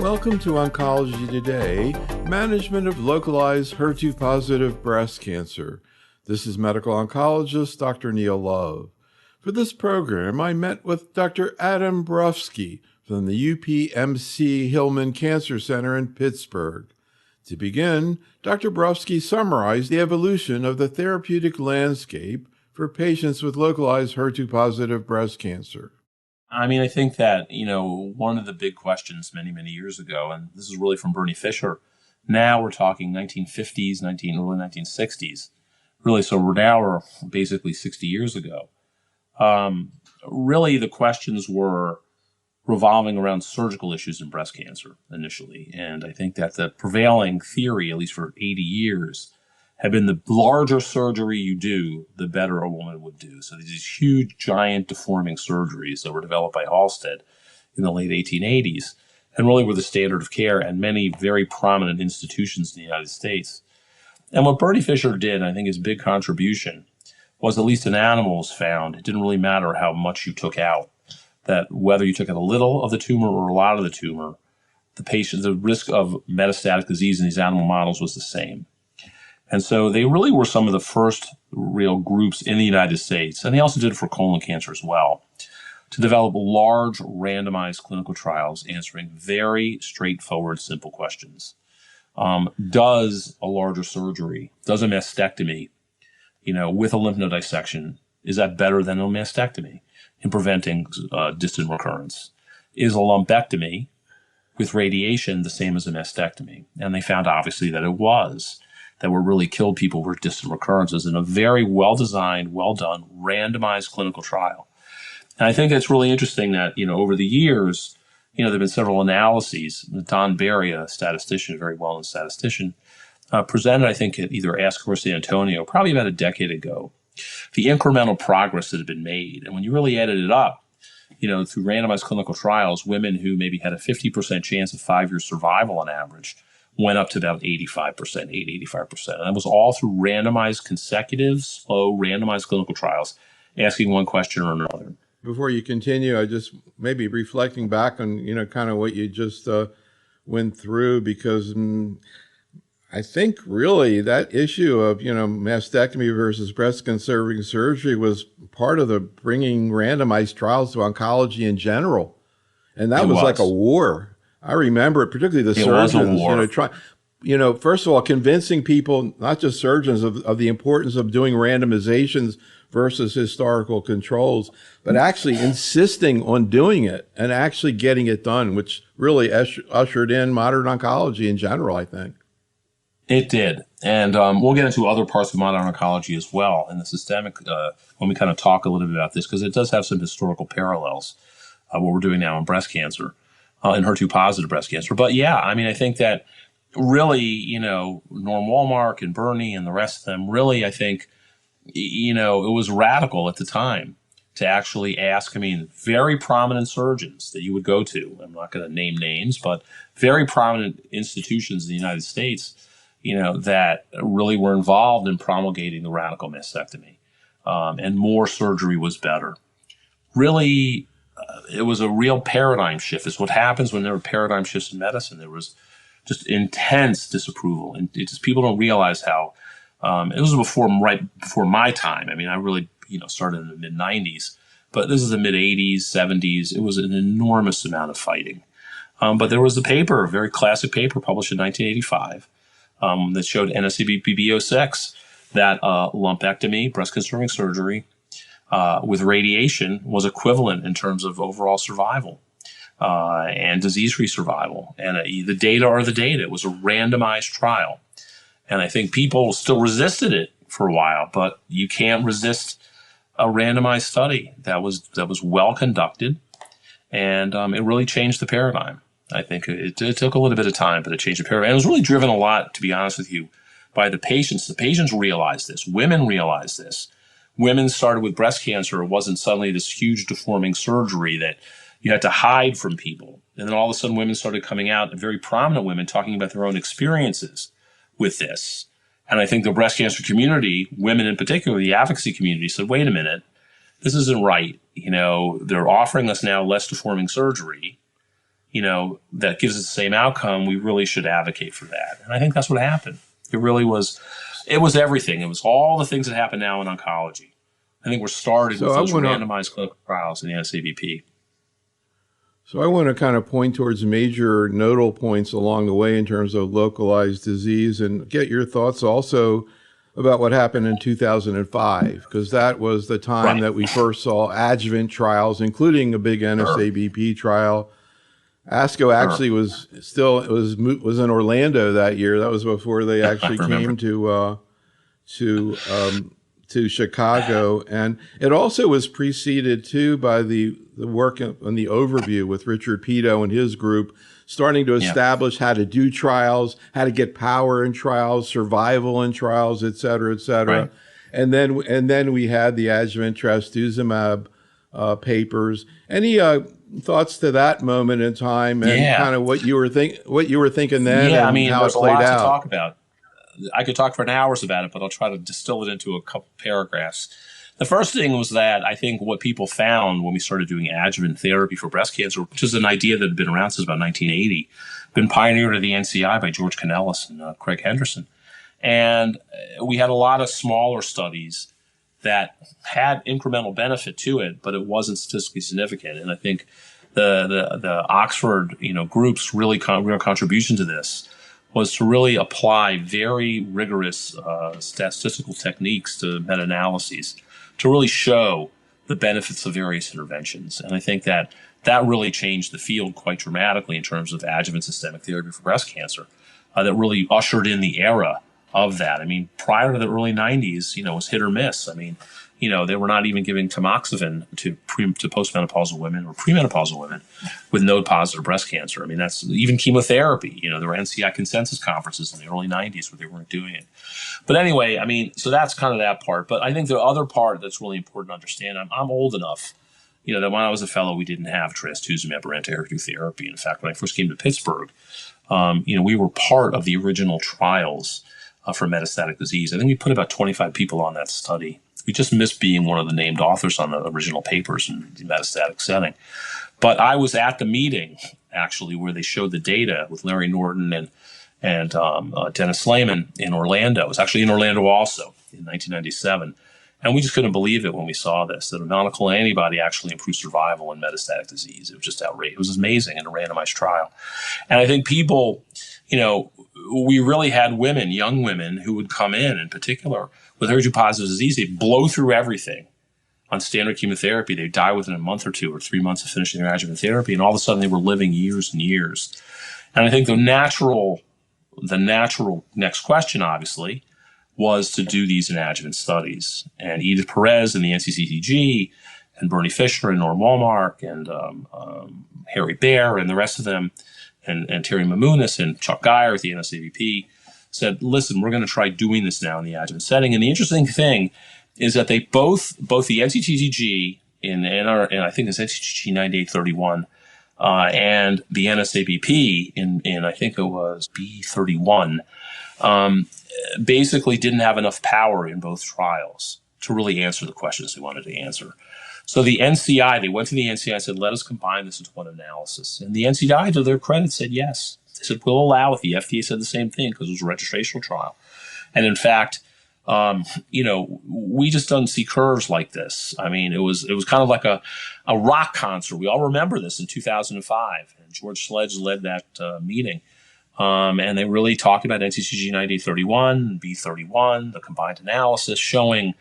Welcome to Oncology Today, management of localized HER2-positive breast cancer. This is medical oncologist Dr. Neil Love. For this program, I met with Dr. Adam Brufsky from the UPMC Hillman Cancer Center in Pittsburgh. To begin, Dr. Brufsky summarized the evolution of the therapeutic landscape for patients with localized HER2-positive breast cancer. I think that, one of the big questions many, many years ago, and this is really from Bernie Fisher, now we're talking 1950s, early 1960s, really, so we're basically 60 years ago. Really, the questions were revolving around surgical issues in breast cancer initially, and I think that the prevailing theory, at least for 80 years, had been the larger surgery you do, the better a woman would do. So these huge, giant, deforming surgeries that were developed by Halsted in the late 1880s and really were the standard of care at many very prominent institutions in the United States. And what Bernie Fisher did, I think his big contribution, was at least in animals found, it didn't really matter how much you took out, that whether you took out a little of the tumor or a lot of the tumor, the risk of metastatic disease in these animal models was the same. And so they really were some of the first real groups in the United States, and they also did it for colon cancer as well, to develop large randomized clinical trials answering very straightforward, simple questions. Does a larger surgery, does a mastectomy, with a lymph node dissection, is that better than a mastectomy in preventing distant recurrence? Is a lumpectomy with radiation the same as a mastectomy? And they found obviously that it was. That were really killed people with distant recurrences in a very well-designed, well-done, randomized clinical trial. And I think it's really interesting that, over the years, there have been several analyses. Don Barry, a statistician, a very well-known statistician, presented, I think, at either Ask or San Antonio, probably about a decade ago, the incremental progress that had been made. And when you really added it up, through randomized clinical trials, women who maybe had a 50% chance of 5-year survival on average went up to about 85%, 85%. And that was all through randomized, consecutive, slow, randomized clinical trials, asking one question or another. Before you continue, I just maybe reflecting back on, kind of what you just went through, because I think really that issue of, mastectomy versus breast conserving surgery was part of the bringing randomized trials to oncology in general. And that was like a war. I remember it, particularly the surgeons, first of all, convincing people, not just surgeons, of the importance of doing randomizations versus historical controls, but actually insisting on doing it and actually getting it done, which really ushered in modern oncology in general, I think. It did. And we'll get into other parts of modern oncology as well in the systemic, when we kind of talk a little bit about this, because it does have some historical parallels, what we're doing now in breast cancer. In HER2-positive breast cancer. But yeah, I think that really, Norm Walmark and Bernie and the rest of them really, I think, it was radical at the time to actually ask, very prominent surgeons that you would go to. I'm not going to name names, but very prominent institutions in the United States, that really were involved in promulgating the radical mastectomy. And more surgery was better. Really, it was a real paradigm shift. It's what happens when there are paradigm shifts in medicine. There was just intense disapproval, and people don't realize how. It was right before my time. I really started in the mid '90s, but this is the mid '80s, '70s. It was an enormous amount of fighting. But there was a paper, a very classic paper, published in 1985, that showed NSCBP-B06 that lumpectomy, breast conserving surgery, with radiation was equivalent in terms of overall survival and disease-free survival. And the data are the data. It was a randomized trial. And I think people still resisted it for a while, but you can't resist a randomized study that was well conducted, and it really changed the paradigm. I think it took a little bit of time, but it changed the paradigm. And it was really driven a lot, to be honest with you, by the patients. The patients realized this. Women realized this. Women started with breast cancer. It wasn't suddenly this huge deforming surgery that you had to hide from people. And then all of a sudden women started coming out, very prominent women, talking about their own experiences with this. And I think the breast cancer community, women in particular, the advocacy community, said, wait a minute, this isn't right. They're offering us now less deforming surgery. that gives us the same outcome, we really should advocate for that. And I think that's what happened. It was everything. It was all the things that happen now in oncology. I think we're starting with those randomized clinical trials in the NSABP. So I want to kind of point towards major nodal points along the way in terms of localized disease and get your thoughts also about what happened in 2005, because that was the time that we first saw adjuvant trials, including a big NSABP trial. ASCO actually was in Orlando that year. That was before they actually came to Chicago, and it also was preceded too by the work on the overview with Richard Pito and his group, starting to establish how to do trials, how to get power in trials, survival in trials, et cetera, et cetera. Right. And then we had the adjuvant trastuzumab papers. Any thoughts to that moment in time and kind of what you were thinking then? Yeah, and how there's it played a lot out. to talk about. I could talk for hours about it, but I'll try to distill it into a couple paragraphs. The first thing was that I think what people found when we started doing adjuvant therapy for breast cancer, which is an idea that had been around since about 1980, been pioneered at the NCI by George Canellis and Craig Henderson. And we had a lot of smaller studies that had incremental benefit to it, but it wasn't statistically significant. And I think the Oxford group's real contribution to this was to really apply very rigorous statistical techniques to meta-analyses to really show the benefits of various interventions. And I think that really changed the field quite dramatically in terms of adjuvant systemic therapy for breast cancer. That really ushered in the era of that. Prior to the early 90s, it was hit or miss. They were not even giving tamoxifen to postmenopausal women or premenopausal women with node-positive breast cancer. That's even chemotherapy. There were NCI consensus conferences in the early 90s where they weren't doing it. But anyway, so that's kind of that part. But I think the other part that's really important to understand, I'm old enough, that when I was a fellow, we didn't have trastuzumab or anti-HER2 therapy. In fact, when I first came to Pittsburgh, we were part of the original trials for metastatic disease. I think we put about 25 people on that study. We just missed being one of the named authors on the original papers in the metastatic setting. But I was at the meeting, actually, where they showed the data with Larry Norton and Dennis Slayman in Orlando. It was actually in Orlando also in 1997. And we just couldn't believe it when we saw this, that a monoclonal antibody actually improved survival in metastatic disease. It was just outrageous. It was amazing in a randomized trial. And I think people, we really had women, young women, who would come in particular, with HER2-positive disease. They'd blow through everything on standard chemotherapy. They'd die within a month or 2 or 3 months of finishing their adjuvant therapy, and all of a sudden they were living years and years. And I think the natural next question, obviously, was to do these in adjuvant studies. And Edith Perez and the NCCTG, and Bernie Fisher and Norm Walmark and Harry Baer and the rest of them, and Terry Mamounis and Chuck Geyer at the NSABP, said, listen, we're going to try doing this now in the adjuvant setting. And the interesting thing is that they both the NCTG and I think it's NCTG 9831 and the NSABP in I think it was B31 basically didn't have enough power in both trials to really answer the questions they wanted to answer. So the NCI, they went to the NCI and said, let us combine this into one analysis. And the NCI, to their credit, said yes. They said, we'll allow it. The FDA said the same thing because it was a registrational trial. And in fact, we just don't see curves like this. It was kind of like a rock concert. We all remember this in 2005. And George Sledge led that meeting. And they really talked about NCCG 9831, B31, the combined analysis showing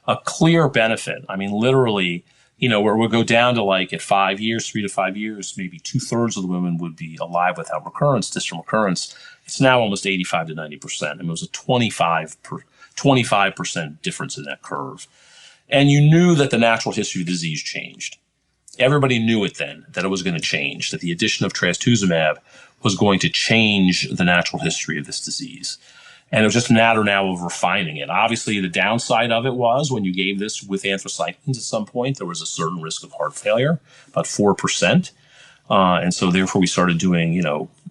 a clear benefit. Literally, where we'll go down to like at 5 years, 3 to 5 years, maybe 2/3 of the women would be alive without recurrence, distant recurrence. It's now almost 85 to 90%. It was a 25% difference in that curve. And you knew that the natural history of the disease changed. Everybody knew it then, that it was going to change, that the addition of trastuzumab was going to change the natural history of this disease. And it was just a matter now of refining it. Obviously, the downside of it was when you gave this with anthracyclines at some point, there was a certain risk of heart failure, about 4%. And so therefore we started doing,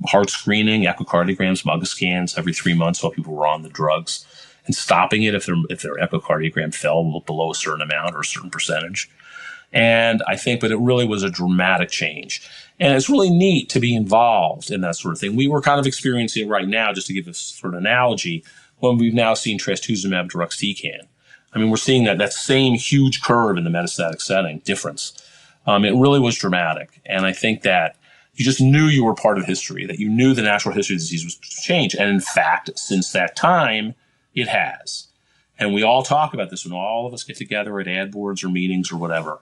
heart screening, echocardiograms, MUGA scans every 3 months while people were on the drugs, and stopping it if their echocardiogram fell below a certain amount or a certain percentage. And I think, but it really was a dramatic change. And it's really neat to be involved in that sort of thing. We were kind of experiencing right now, just to give a sort of analogy, when we've now seen trastuzumab deruxtecan. I mean, we're seeing that same huge curve in the metastatic setting difference. It really was dramatic. And I think that you just knew you were part of history, that you knew the natural history of the disease was changed. And in fact, since that time, it has. And we all talk about this when all of us get together at ad boards or meetings or whatever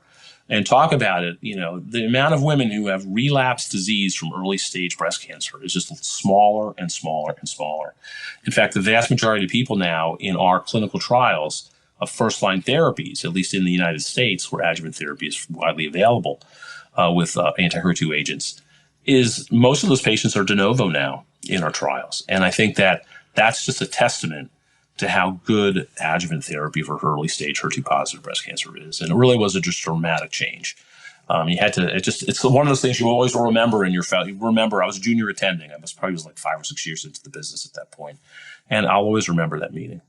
and talk about it. You know, the amount of women who have relapsed disease from early stage breast cancer is just smaller and smaller and smaller. In fact, the vast majority of people now in our clinical trials of first-line therapies, at least in the United States, where adjuvant therapy is widely available with anti-HER2 agents, is most of those patients are de novo now in our trials. And I think that that's just a testament to how good adjuvant therapy for early stage HER2-positive breast cancer is. And it really was a just dramatic change. It's one of those things you always will remember in your you remember I was a junior attending. I probably was like 5 or 6 years into the business at that point. And I'll always remember that meeting.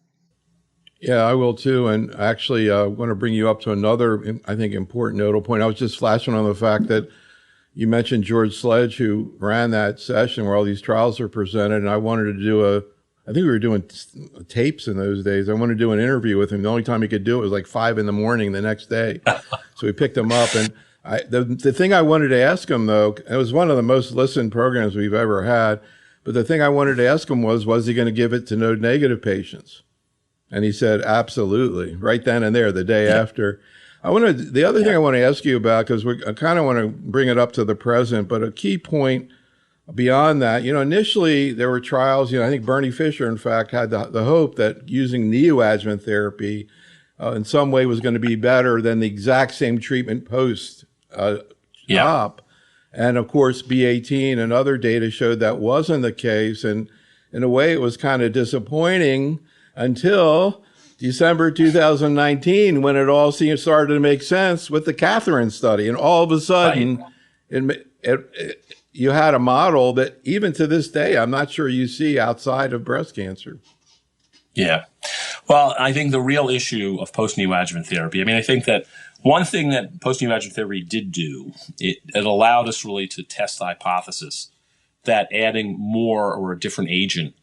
Yeah, I will too. And actually, I want to bring you up to another, I think, important nodal point. I was just flashing on the fact that you mentioned George Sledge, who ran that session where all these trials are presented. And I wanted to do I think we were doing tapes in those days. I wanted to do an interview with him. The only time he could do it was like 5 a.m. the next day. So we picked him up. And the thing I wanted to ask him, though, it was one of the most listened programs we've ever had. But the thing I wanted to ask him was he going to give it to node-negative patients? And he said, absolutely, right then and there, the day after. The other thing I want to ask you about, because I kind of want to bring it up to the present, but a key point beyond that, initially there were trials, I think Bernie Fisher, in fact, had the hope that using neoadjuvant therapy in some way was going to be better than the exact same treatment post-op. And of course, B18 and other data showed that wasn't the case. And in a way, it was kind of disappointing until December 2019, when it all started to make sense with the Catherine study. And all of a sudden, you had a model that even to this day, I'm not sure you see outside of breast cancer. Yeah. Well, I think the real issue of post-neoadjuvant therapy, I think that one thing that post-neoadjuvant therapy did do, it allowed us really to test the hypothesis that adding more or a different agent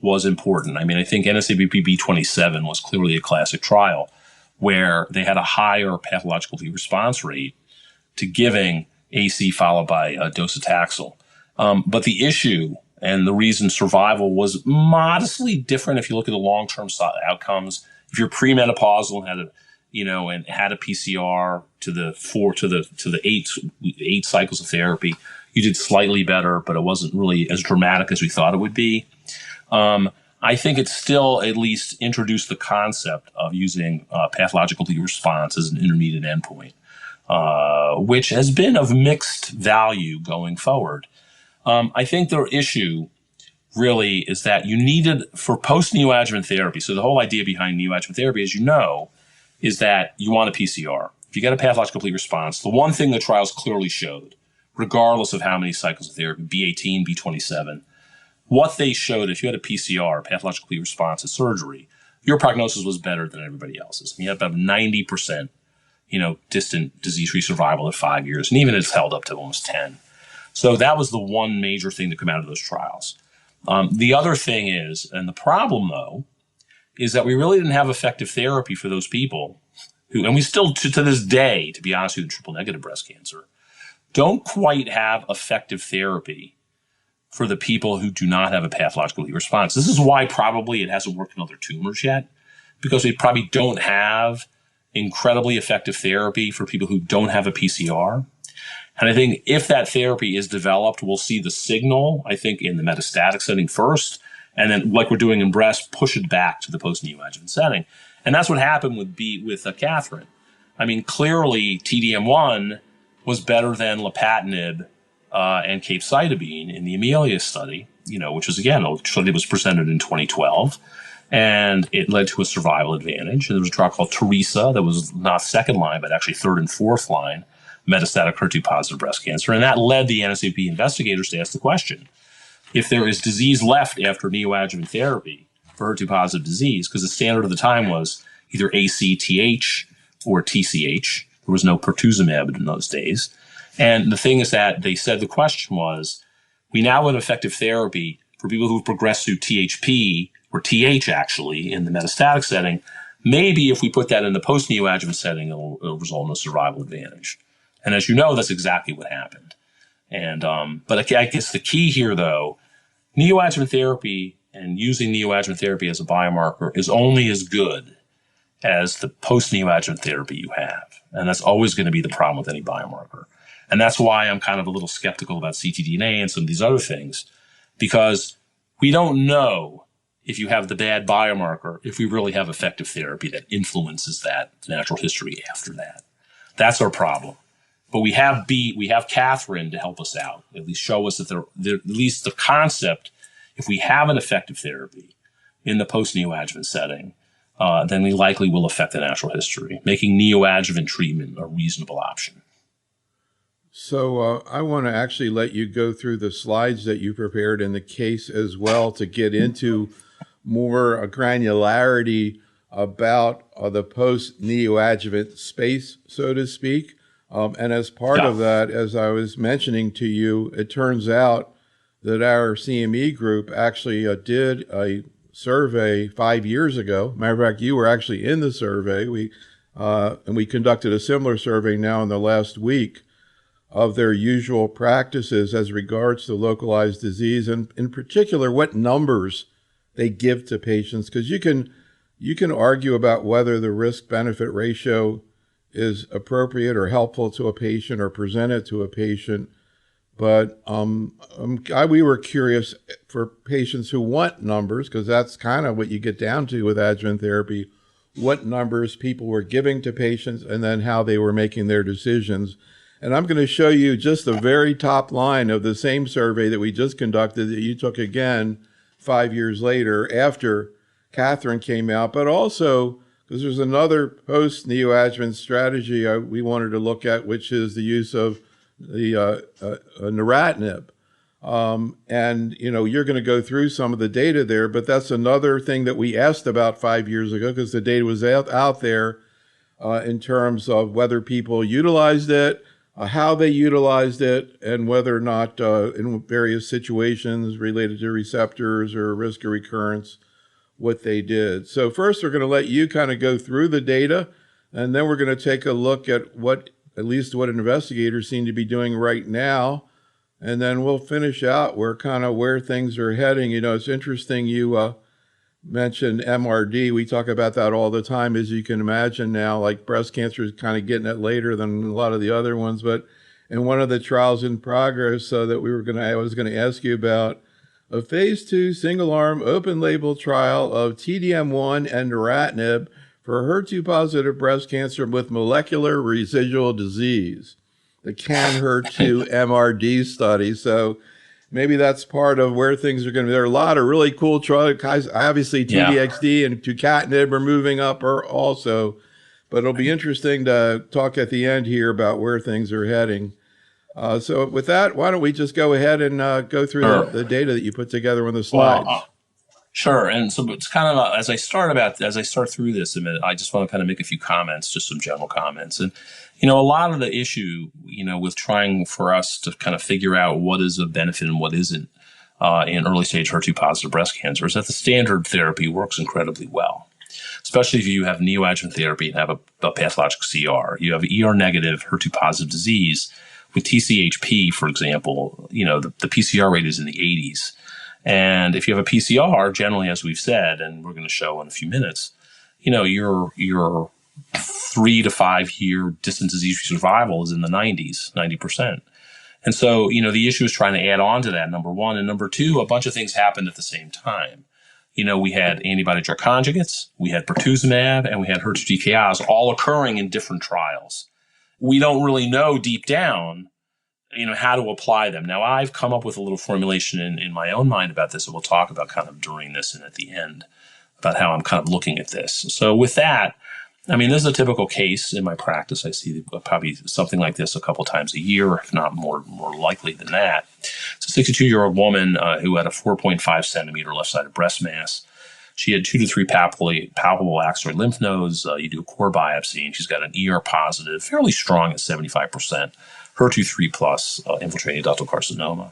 was important. I think NSABP-B27 was clearly a classic trial where they had a higher pathological response rate to giving AC followed by docetaxel. But the issue and the reason survival was modestly different if you look at the long-term outcomes. If you're premenopausal and had a PCR to the eight cycles of therapy, you did slightly better, but it wasn't really as dramatic as we thought it would be. I think it still at least introduced the concept of using pathological response as an intermediate endpoint, which has been of mixed value going forward. I think the issue really is that you needed for post-neoadjuvant therapy. So the whole idea behind neoadjuvant therapy, as you know, is that you want a PCR. If you get a pathological complete response, the one thing the trials clearly showed, regardless of how many cycles of therapy, B18, B27, what they showed, if you had a PCR, pathological complete response to surgery, your prognosis was better than everybody else's. You had about 90%, distant disease-free survival at 5 years, and even it's held up to almost 10. So that was the one major thing to come out of those trials. The other thing is, and the problem though, is that we really didn't have effective therapy for those people who, and we still to this day, to be honest with you, triple negative breast cancer, don't quite have effective therapy for the people who do not have a pathological response. This is why probably it hasn't worked in other tumors yet, because we probably don't have incredibly effective therapy for people who don't have a PCR. And I think if that therapy is developed, we'll see the signal, I think, in the metastatic setting first, and then, like we're doing in breast, push it back to the post-neoadjuvant setting. And that's what happened with Catherine. Clearly, TDM1 was better than lapatinib and capecitabine in the Amelia study, which was, again, a study that was presented in 2012. And it led to a survival advantage. And there was a trial called Teresa that was not second line, but actually third and fourth line metastatic HER2-positive breast cancer. And that led the NSAP investigators to ask the question, if there is disease left after neoadjuvant therapy for HER2-positive disease, because the standard at the time was either ACTH or TCH, There was no pertuzumab in those days. And the thing is that they said the question was, we now have effective therapy for people who've progressed through THP, or TH actually, in the metastatic setting. Maybe if we put that in the post-neoadjuvant setting, it'll result in a survival advantage. And as you know, that's exactly what happened. And but I guess the key here, though, neoadjuvant therapy and using neoadjuvant therapy as a biomarker is only as good as the post-neoadjuvant therapy you have. And that's always going to be the problem with any biomarker. And that's why I'm kind of a little skeptical about ctDNA and some of these other things, because we don't know if you have the bad biomarker, if we really have effective therapy that influences that natural history after that. That's our problem. But we have Catherine to help us out, at least show us that there at least the concept, if we have an effective therapy in the post-neoadjuvant setting, then we likely will affect the natural history, making neoadjuvant treatment a reasonable option. So I want to actually let you go through the slides that you prepared in the case as well to get into more granularity about the post-neoadjuvant space, so to speak. And as part of that, as I was mentioning to you, it turns out that our CME group actually did a survey 5 years ago. Matter of fact, you were actually in the survey. And we conducted a similar survey now in the last week of their usual practices as regards to localized disease, and in particular, what numbers they give to patients. Because you can argue about whether the risk-benefit ratio is appropriate or helpful to a patient or presented to a patient. But we were curious for patients who want numbers, because that's kind of what you get down to with adjuvant therapy, what numbers people were giving to patients and then how they were making their decisions. And I'm going to show you just the very top line of the same survey that we just conducted that you took again 5 years later after Catherine came out, but also because there's another post-neoadjuvant strategy we wanted to look at, which is the use of the neratinib. And, you're going to go through some of the data there, but that's another thing that we asked about 5 years ago because the data was out there in terms of whether people utilized it, how they utilized it, and whether or not in various situations related to receptors or risk of recurrence, what they did. So first, we're going to let you kind of go through the data, and then we're going to take a look at at least what investigators seem to be doing right now, and then we'll finish out where things are heading. It's interesting you mentioned MRD. We talk about that all the time, as you can imagine now. Like breast cancer is kind of getting it later than a lot of the other ones. But in one of the trials in progress that I was going to ask you about, a phase 2 single-arm open-label trial of TDM1 and neratinib for HER2-positive breast cancer with molecular residual disease, the CAN-HER2 MRD study. So maybe that's part of where things are going to be. There are a lot of really cool trials. Obviously, TDXD and tucatinib are moving up also. But it'll be interesting to talk at the end here about where things are heading. So with that, why don't we just go ahead and go through the data that you put together on the slides. Sure. And so it's kind of as I start through this, I just want to kind of make a few comments, just some general comments. And, a lot of the issue, with trying for us to kind of figure out what is of benefit and what isn't in early stage HER2-positive breast cancer is that the standard therapy works incredibly well, especially if you have neoadjuvant therapy and have a pathologic CR. You have ER-negative HER2-positive disease. With TCHP, for example, the PCR rate is in the 80s. And if you have a PCR, generally, as we've said, and we're going to show in a few minutes, your 3 to 5 year distant disease-free survival is in the 90%. And so, the issue is trying to add on to that, number one. And number two, a bunch of things happened at the same time. We had antibody-drug conjugates, we had pertuzumab, and we had HER2 TKIs all occurring in different trials. We don't really know deep down, how to apply them. Now, I've come up with a little formulation in my own mind about this, and we'll talk about kind of during this and at the end about how I'm kind of looking at this. So with that, this is a typical case in my practice. I see probably something like this a couple times a year, if not more likely than that. It's a 62-year-old woman who had a 4.5 centimeter left-sided breast mass. She had 2 to 3 palpable axillary lymph nodes. You do a core biopsy, and she's got an ER positive, fairly strong at 75%, HER2-3 plus infiltrating ductal carcinoma.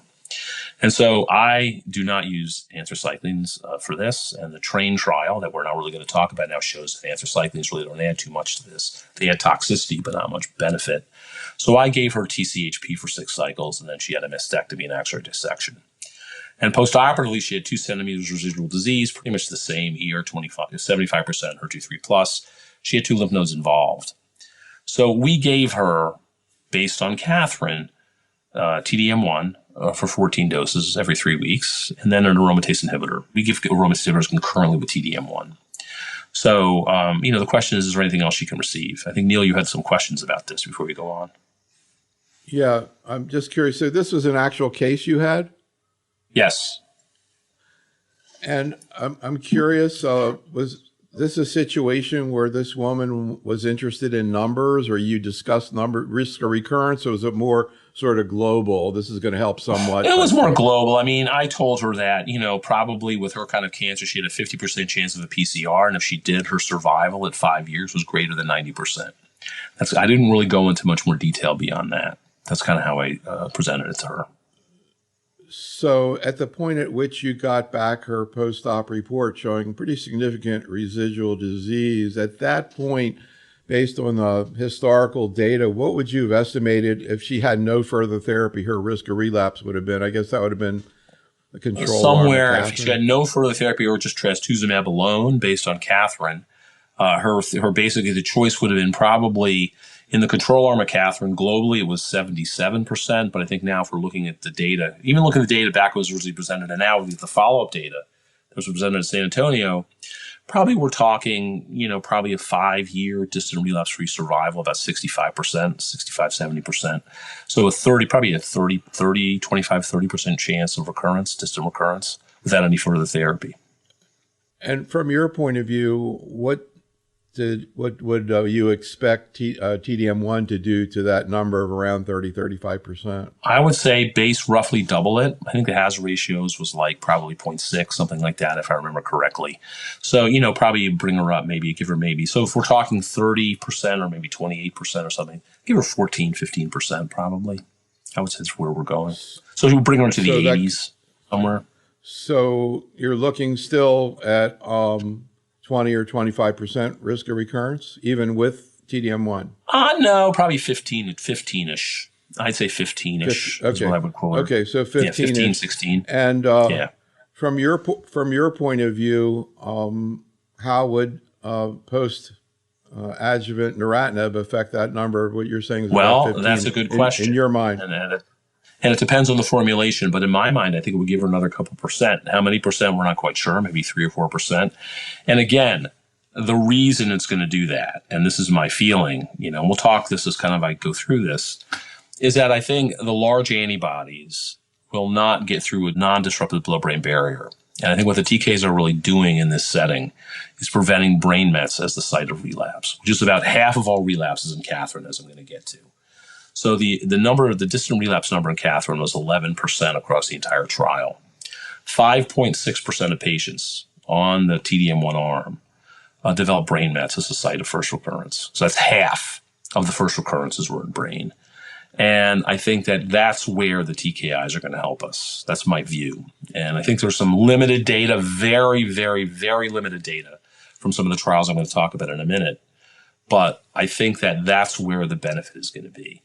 And so I do not use anthracyclines for this. And the TRAIN trial that we're not really going to talk about now shows that anthracyclines really don't add too much to this. They add toxicity, but not much benefit. So I gave her TCHP for 6 cycles, and then she had a mastectomy and axillary dissection. And postoperatively, she had 2 centimeters residual disease, pretty much the same, ER 75%, HER2-3 plus. She had 2 lymph nodes involved. So we gave her, based on Catherine, TDM1 for 14 doses every 3 weeks, and then an aromatase inhibitor. We give aromatase inhibitors concurrently with TDM1. So, the question is there anything else she can receive? I think, Neil, you had some questions about this before we go on. Yeah, I'm just curious. So this was an actual case you had? Yes. And I'm curious, was this a situation where this woman was interested in numbers, or you discussed risk of recurrence, or was it more sort of global? This is going to help somewhat. It was more global. I mean, I told her that, probably with her kind of cancer, she had a 50% chance of a PCR. And if she did, her survival at 5 years was greater than 90%. I didn't really go into much more detail beyond that. That's kind of how I presented it to her. So at the point at which you got back her post-op report showing pretty significant residual disease, at that point, based on the historical data, what would you have estimated if she had no further therapy, her risk of relapse would have been? I guess that would have been the control somewhere, arm. If she had no further therapy or just trastuzumab alone, based on Catherine, her basically the choice would have been probably in the control arm of Catherine. Globally, it was 77%. But I think now if we're looking at the data, even looking at the data back was originally presented, and now with the follow-up data that was presented at San Antonio, probably we're talking, probably a 5-year distant relapse-free survival, about 65%, 65, 70%. So probably a 25-30% chance of recurrence, distant recurrence, without any further therapy. And from your point of view, what would you expect TDM1 to do to that number of around 30-35%? I would say base roughly double it. I think the hazard ratios was like probably 0.6, something like that, if I remember correctly. So, probably bring her up, give her maybe. So if we're talking 30% or maybe 28% or something, give her 14, 15% probably. I would say that's where we're going. So we'll bring her into the 80s somewhere. So you're looking still at 20 or 25% risk of recurrence, even with TDM1? No, probably 15-ish. I'd say 15-ish is what I would quote. Okay, so 15, yeah, 15, 16. And from your point of view, how would post-adjuvant neratinib affect that number? What you're saying is about 15 that's a good question. In your mind. And it depends on the formulation, but in my mind, I think it would give her another couple percent. How many percent, we're not quite sure, maybe 3 or 4%. And again, the reason it's going to do that, and this is my feeling, and we'll talk this as kind of I go through this, is that I think the large antibodies will not get through a non-disrupted blood-brain barrier. And I think what the TKs are really doing in this setting is preventing brain mets as the site of relapse, which is about half of all relapses in Catherine, as I'm going to get to. So the distant relapse number in Catherine was 11% across the entire trial. 5.6% of patients on the TDM1 arm developed brain mets as the site of first recurrence. So that's half of the first recurrences were in brain. And I think that's where the TKIs are going to help us. That's my view. And I think there's some limited data, very, very, very limited data from some of the trials I'm going to talk about in a minute. But I think that's where the benefit is going to be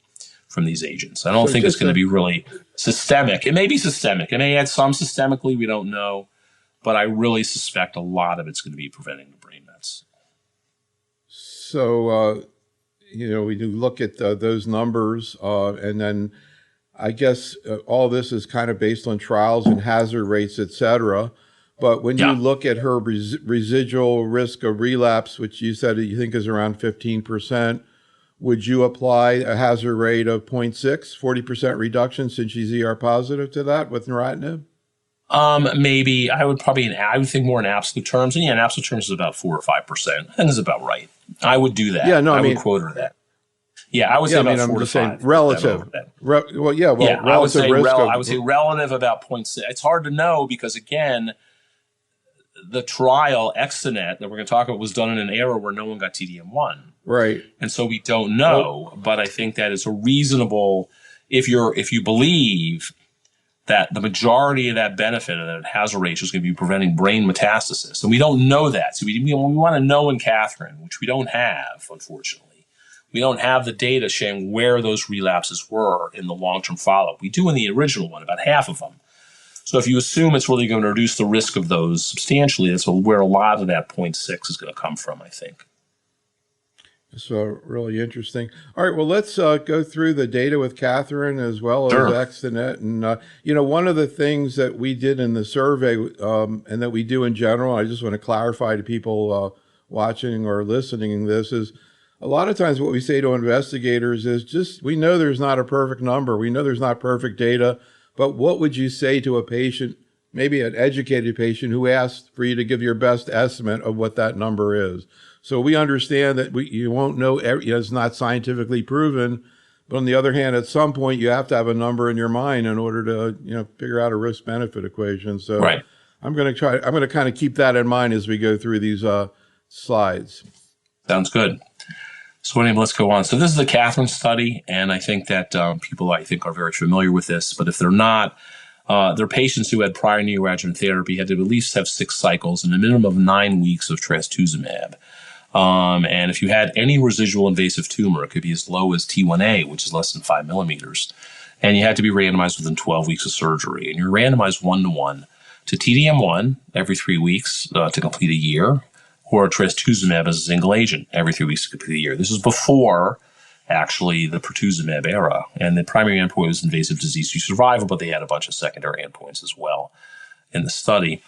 from these agents. I don't think it's going to be really systemic. It may be systemic. It may add some systemically. We don't know. But I really suspect a lot of it's going to be preventing the brain mets. So, we do look at those numbers, and then I guess all this is kind of based on trials and hazard rates, et cetera. But when you look at her residual risk of relapse, which you said you think is around 15%, would you apply a hazard rate of 0.6, 40% reduction since she's ER positive to that with neratinib? Maybe I would think more in absolute terms. And in absolute terms, it's about 4 or 5%. I think it's about right. I would do that. I would quote her that. Yeah, I would say about 4 to 5. Relative. Relative I would say relative about 0.6. It's hard to know because, again, the trial Extenet that we're going to talk about was done in an era where no one got TDM1. Right. And so we don't know, but I think that it's a reasonable, if you believe that the majority of that benefit of that hazard ratio is going to be preventing brain metastasis. And we don't know that. So we want to know in Catherine, which we don't have, unfortunately. We don't have the data showing where those relapses were in the long-term follow-up. We do in the original one, about half of them. So if you assume it's really going to reduce the risk of those substantially, that's where a lot of that 0.6 is going to come from, I think. So really interesting. All right, well, let's go through the data with Catherine as well as Extenet. And, one of the things that we did in the survey and that we do in general, I just want to clarify to people watching or listening to this, is a lot of times what we say to investigators is just, we know there's not a perfect number. We know there's not perfect data, but what would you say to a patient, maybe an educated patient, who asked for you to give your best estimate of what that number is? So we understand that you won't know, it's not scientifically proven, but on the other hand, at some point you have to have a number in your mind in order to, figure out a risk-benefit equation. So right. I'm going to kind of keep that in mind as we go through these slides. Sounds good. So anyway, let's go on. So this is the Catherine study, and I think that people, are very familiar with this, but if they're not, they're patients who had prior neoadjuvant therapy, had to at least have 6 cycles and a minimum of 9 weeks of trastuzumab. And if you had any residual invasive tumor, it could be as low as T1A, which is less than 5 millimeters. And you had to be randomized within 12 weeks of surgery. And you're randomized 1-to-1 to TDM1 every 3 weeks to complete a year, or trastuzumab as a single agent every 3 weeks to complete a year. This is before, actually, the pertuzumab era. And the primary endpoint was invasive disease-free survival, but they had a bunch of secondary endpoints as well in the study.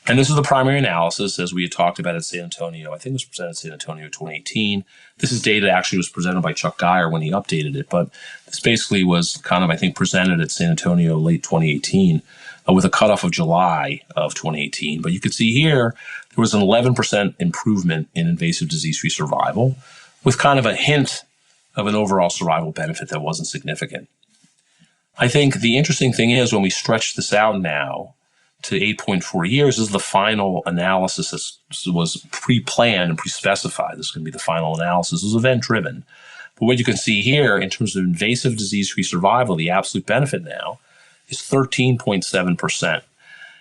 And this is the primary analysis, as we had talked about at San Antonio. I think it was presented at San Antonio in 2018. This is data actually was presented by Chuck Geyer when he updated it, but this basically was kind of, I think, presented at San Antonio late 2018 with a cutoff of July of 2018. But you can see here, there was an 11% improvement in invasive disease-free survival with kind of a hint of an overall survival benefit that wasn't significant. I think the interesting thing is when we stretch this out now to 8.4 years, this is the final analysis that was pre-planned and pre-specified. This is going to be the final analysis. It was event-driven. But what you can see here in terms of invasive disease-free survival, the absolute benefit now is 13.7%.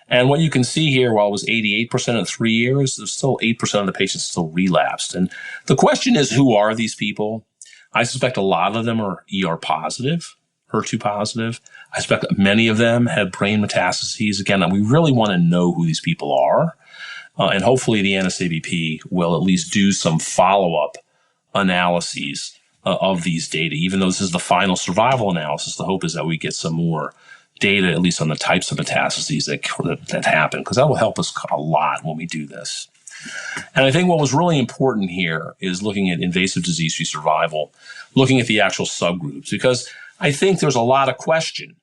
And what you can see here, while it was 88% in 3 years, there's still 8% of the patients still relapsed. And the question is, who are these people? I suspect a lot of them are ER positive, HER2 positive. I suspect many of them had brain metastases. Again, we really want to know who these people are. And hopefully the NSABP will at least do some follow-up analyses of these data. Even though this is the final survival analysis, the hope is that we get some more data, at least on the types of metastases that happen, because that will help us a lot when we do this. And I think what was really important here is looking at invasive disease-free survival, looking at the actual subgroups, because I think there's a lot of question,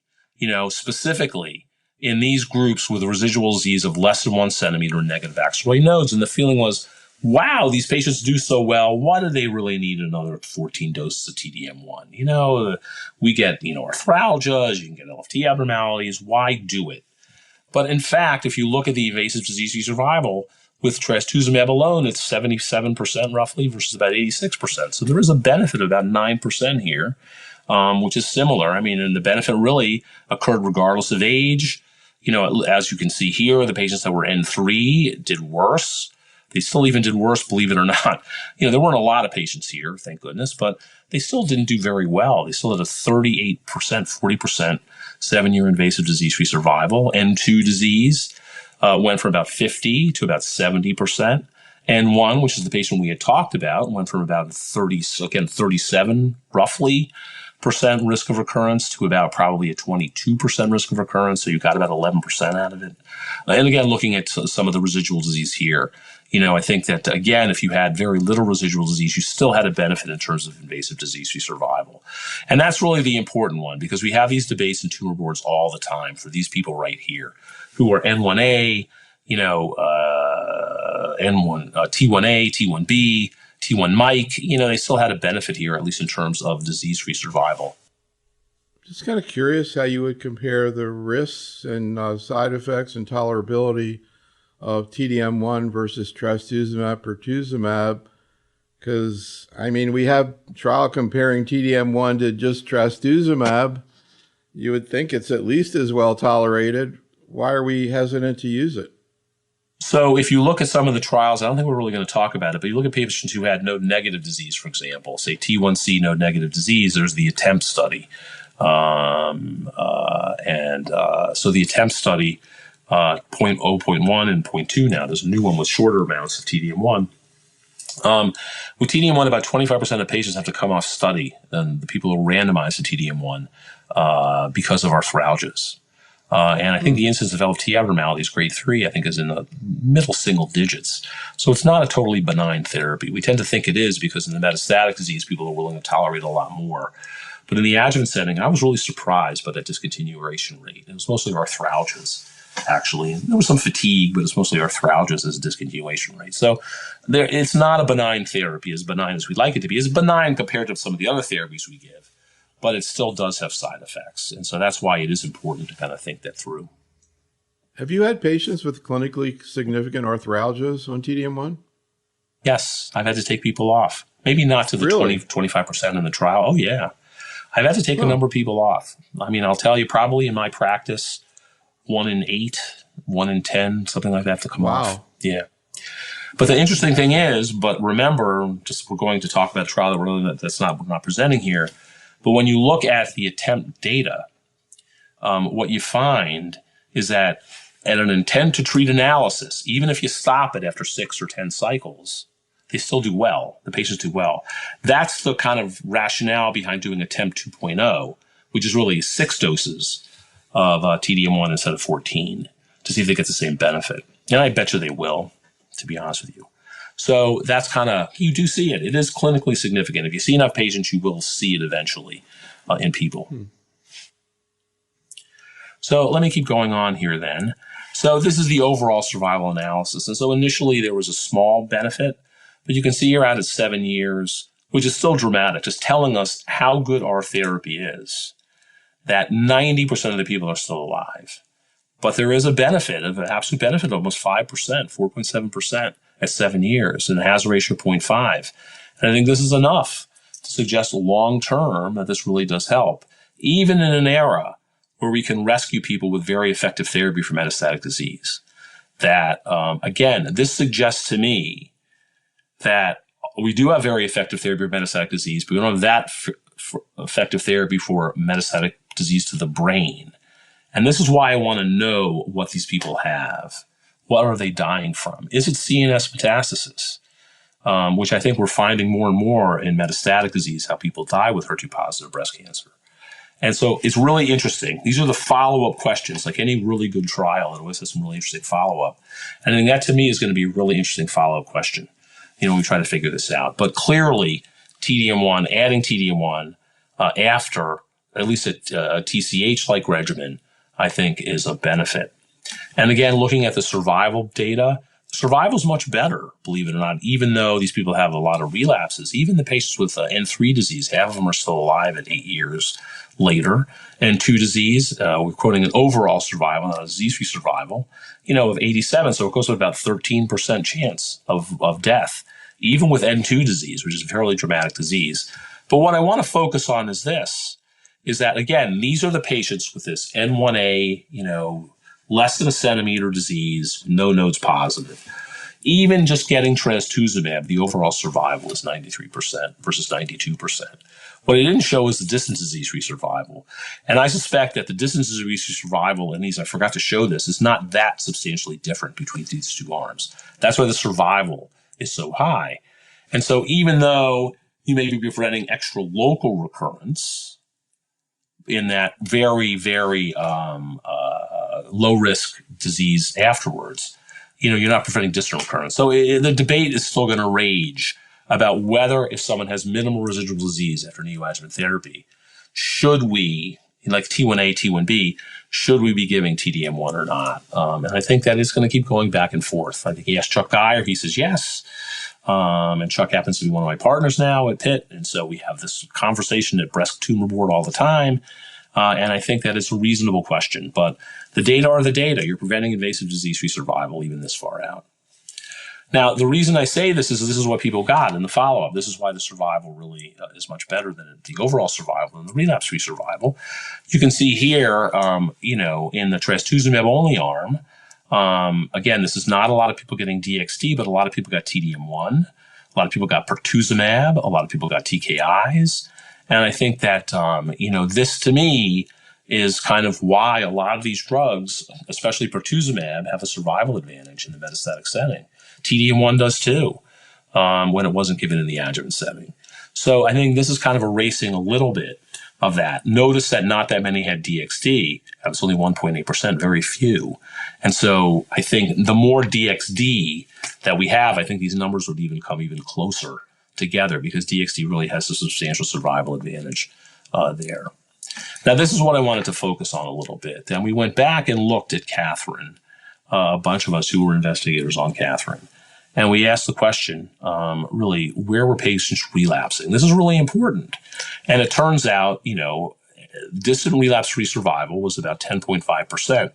specifically in these groups with a residual disease of less than 1 centimeter negative axillary nodes. And the feeling was, wow, these patients do so well. Why do they really need another 14 doses of TDM1? We get, arthralgias, you can get LFT abnormalities. Why do it? But in fact, if you look at the invasive disease-free survival with trastuzumab alone, it's 77% roughly versus about 86%. So there is a benefit of about 9% here, which is similar. And the benefit really occurred regardless of age. As you can see here, the patients that were N3 did worse. They still even did worse, believe it or not. There weren't a lot of patients here, thank goodness, but they still didn't do very well. They still had a 38%, 40% 7-year invasive disease-free survival. N2 disease went from about 50 to about 70%. N1, which is the patient we had talked about, went from about 37 roughly percent risk of recurrence to about probably a 22% risk of recurrence. So you got about 11% out of it. And again, looking at some of the residual disease here, I think that, again, if you had very little residual disease, you still had a benefit in terms of invasive disease-free survival. And that's really the important one, because we have these debates in tumor boards all the time for these people right here who are N1A, N1, T1A, T1B, T1 Mike, they still had a benefit here, at least in terms of disease-free survival. Just kind of curious how you would compare the risks and side effects and tolerability of TDM1 versus trastuzumab, pertuzumab? Because, I mean, we have trial comparing TDM1 to just trastuzumab. You would think it's at least as well tolerated. Why are we hesitant to use it? So if you look at some of the trials, I don't think we're really going to talk about it, but you look at patients who had node-negative disease, for example, say T1C node-negative disease, there's the ATTEMPT study. So the ATTEMPT study, 0.0, 0.1, and 0.2 now. There's a new one with shorter amounts of TDM1. With TDM1, about 25% of patients have to come off study, and the people who are randomized to TDM1 because of arthralgias. And I think the incidence of LFT abnormalities, grade 3, I think is in the middle single digits. So it's not a totally benign therapy. We tend to think it is because in the metastatic disease, people are willing to tolerate a lot more. But in the adjuvant setting, I was really surprised by that discontinuation rate. It was mostly arthralgias, actually. And there was some fatigue, but it's mostly arthralgias as a discontinuation rate. So it's not a benign therapy, as benign as we'd like it to be. It's benign compared to some of the other therapies we give, but it still does have side effects. And so that's why it is important to kind of think that through. Have you had patients with clinically significant arthralgias on TDM1? Yes, I've had to take people off. Maybe not to the 25% in the trial. Oh, yeah. I've had to take a number of people off. I mean, I'll tell you, probably in my practice, 1 in 8, 1 in 10, something like that have to come off. Yeah. But the interesting thing is, but remember, just we're going to talk about a trial that we're not presenting here. But when you look at the ATTEMPT data, what you find is that at an intent to treat analysis, even if you stop it after 6 or 10 cycles, they still do well. The patients do well. That's the kind of rationale behind doing ATTEMPT 2.0, which is really 6 doses of TDM1 instead of 14 to see if they get the same benefit. And I bet you they will, to be honest with you. So that's kind of, you do see it. It is clinically significant. If you see enough patients, you will see it eventually in people. So let me keep going on here then. So this is the overall survival analysis. And so initially there was a small benefit, but you can see you're out at 7 years, which is still dramatic, just telling us how good our therapy is, that 90% of the people are still alive. But there is a benefit, an absolute benefit of almost 5%, 4.7% at 7 years, and a hazard ratio of 0.5. And I think this is enough to suggest long-term that this really does help, even in an era where we can rescue people with very effective therapy for metastatic disease. That, again, this suggests to me that we do have very effective therapy for metastatic disease, but we don't have that effective therapy for metastatic disease to the brain. And this is why I want to know what these people have. What are they dying from? Is it CNS metastasis? Which I think we're finding more and more in metastatic disease, how people die with HER2-positive breast cancer. And so it's really interesting. These are the follow-up questions. Like any really good trial, it always has some really interesting follow-up. And I think that to me is going to be a really interesting follow-up question. We try to figure this out. But clearly, TDM1, adding TDM1 after at least a TCH-like regimen, I think is a benefit. And again, looking at the survival data, survival is much better, believe it or not, even though these people have a lot of relapses. Even the patients with N3 disease, half of them are still alive at 8 years later. N2 disease, we're quoting an overall survival, not a disease-free survival, of 87. So it goes to about 13% chance of death, even with N2 disease, which is a fairly dramatic disease. But what I want to focus on is this, is that, again, these are the patients with this N1A, less than a centimeter disease, no nodes positive. Even just getting trastuzumab, the overall survival is 93% versus 92%. What it didn't show is the distant disease-free survival. And I suspect that the distant disease-free survival in these, I forgot to show this, is not that substantially different between these two arms. That's why the survival is so high. And so even though you may be preventing extra local recurrence in that very, very low-risk disease afterwards, you're not preventing distant recurrence. So the debate is still going to rage about whether, if someone has minimal residual disease after neoadjuvant therapy, should we, like T1A, T1B, should we be giving TDM1 or not? And I think that is going to keep going back and forth. I think he asked Chuck Geyer, he says yes. And Chuck happens to be one of my partners now at Pitt. And so we have this conversation at Breast Tumor Board all the time. And I think that it's a reasonable question. But the data are the data. You're preventing invasive disease-free survival even this far out. Now, the reason I say this is what people got in the follow-up. This is why the survival really is much better than the overall survival and the relapse-free survival. You can see here, in the trastuzumab-only arm, again, this is not a lot of people getting DXd, but a lot of people got TDM1. A lot of people got pertuzumab. A lot of people got TKIs. And I think that, this to me is kind of why a lot of these drugs, especially pertuzumab, have a survival advantage in the metastatic setting. TDM1 does too, when it wasn't given in the adjuvant setting. So I think this is kind of erasing a little bit of that. Notice that not that many had DXd. That was only 1.8%, very few. And so I think the more DXd that we have, I think these numbers would even come even closer together because DXd really has a substantial survival advantage there. Now, this is what I wanted to focus on a little bit. Then we went back and looked at Catherine, a bunch of us who were investigators on Catherine. And we asked the question, really, where were patients relapsing? This is really important. And it turns out, distant relapse-free survival was about 10.5%.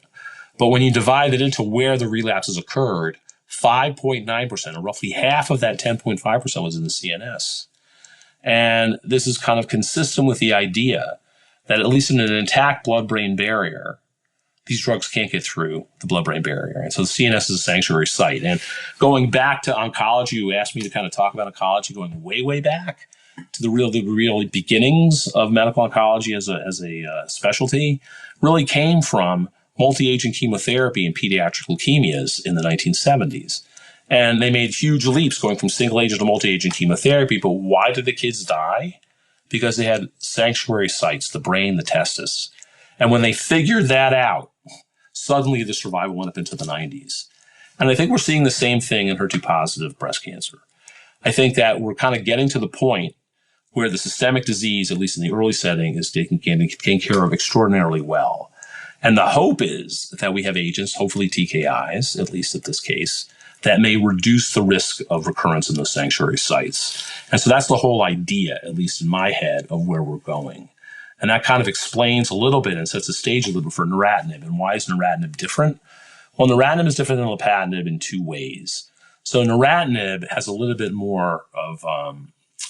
But when you divide it into where the relapses occurred, 5.9%, or roughly half of that 10.5% was in the CNS. And this is kind of consistent with the idea that at least in an intact blood-brain barrier, these drugs can't get through the blood-brain barrier. And so the CNS is a sanctuary site. And going back to oncology, you asked me to kind of talk about oncology going way, way back to the real beginnings of medical oncology as a specialty, really came from multi-agent chemotherapy in pediatric leukemias in the 1970s. And they made huge leaps going from single-agent to multi-agent chemotherapy. But why did the kids die? Because they had sanctuary sites, the brain, the testis. And when they figured that out, suddenly the survival went up into the 90s. And I think we're seeing the same thing in HER2-positive breast cancer. I think that we're kind of getting to the point where the systemic disease, at least in the early setting, is taken care of extraordinarily well. And the hope is that we have agents, hopefully TKIs, at least in this case, that may reduce the risk of recurrence in those sanctuary sites. And so that's the whole idea, at least in my head, of where we're going. And that kind of explains a little bit and sets the stage a little bit for neratinib. And why is neratinib different? Well, neratinib is different than lapatinib in two ways. So neratinib has a little bit more of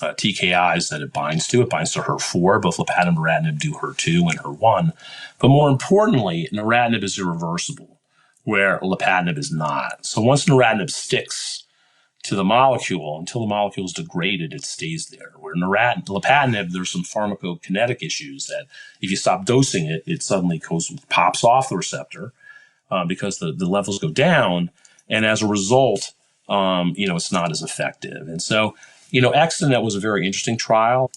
TKIs that it binds to. It binds to HER4. Both lapatinib and neratinib do HER2 and HER1. But more importantly, neratinib is irreversible, where lapatinib is not. So once neratinib sticks to the molecule, until the molecule is degraded, it stays there. Where lapatinib, there's some pharmacokinetic issues that if you stop dosing it, it suddenly pops off the receptor because the levels go down. And as a result, it's not as effective. And so, Extenet was a very interesting trial.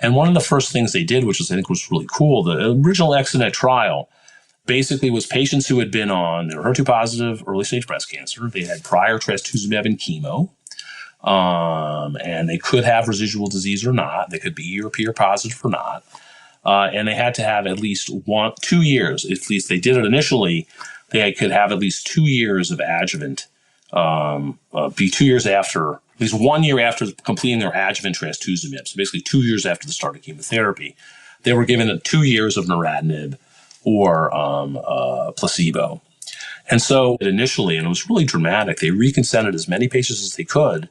And one of the first things they did, which I think was really cool, the original Extenet trial basically was patients who had been on HER2-positive early-stage breast cancer. They had prior trastuzumab and chemo, and they could have residual disease or not. They could be ER positive or not. And they had to have at least 2 years. At least they did it initially. They could have at least 2 years of adjuvant, be 2 years after, at least 1 year after completing their adjuvant trastuzumab. So basically 2 years after the start of chemotherapy. They were given 2 years of neratinib or placebo. And so initially, and it was really dramatic, they reconsented as many patients as they could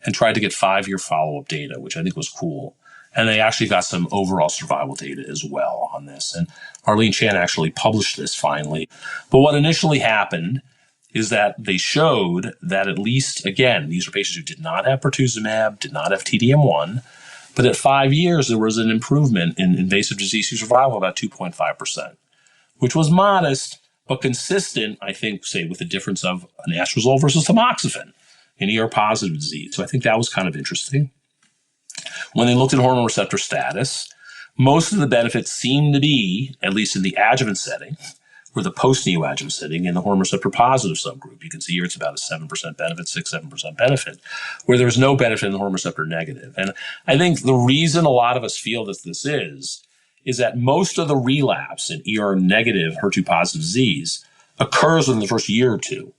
and tried to get 5-year follow-up data, which I think was cool. And they actually got some overall survival data as well on this. And Arlene Chan actually published this finally. But what initially happened is that they showed that at least, again, these are patients who did not have pertuzumab, did not have TDM1, but at 5 years, there was an improvement in invasive disease-free survival of about 2.5%, which was modest, but consistent, I think, say, with the difference of an anastrozole versus tamoxifen in ER-positive disease. So I think that was kind of interesting. When they looked at hormone receptor status, most of the benefits seemed to be, at least in the adjuvant setting, or the post-neoadjuvant setting in the hormone receptor positive subgroup. You can see here it's about a 7% benefit, 6-7% benefit, where there's no benefit in the hormone receptor negative. And I think the reason a lot of us feel that this is that most of the relapse in ER-negative HER2-positive disease occurs within the first year or two,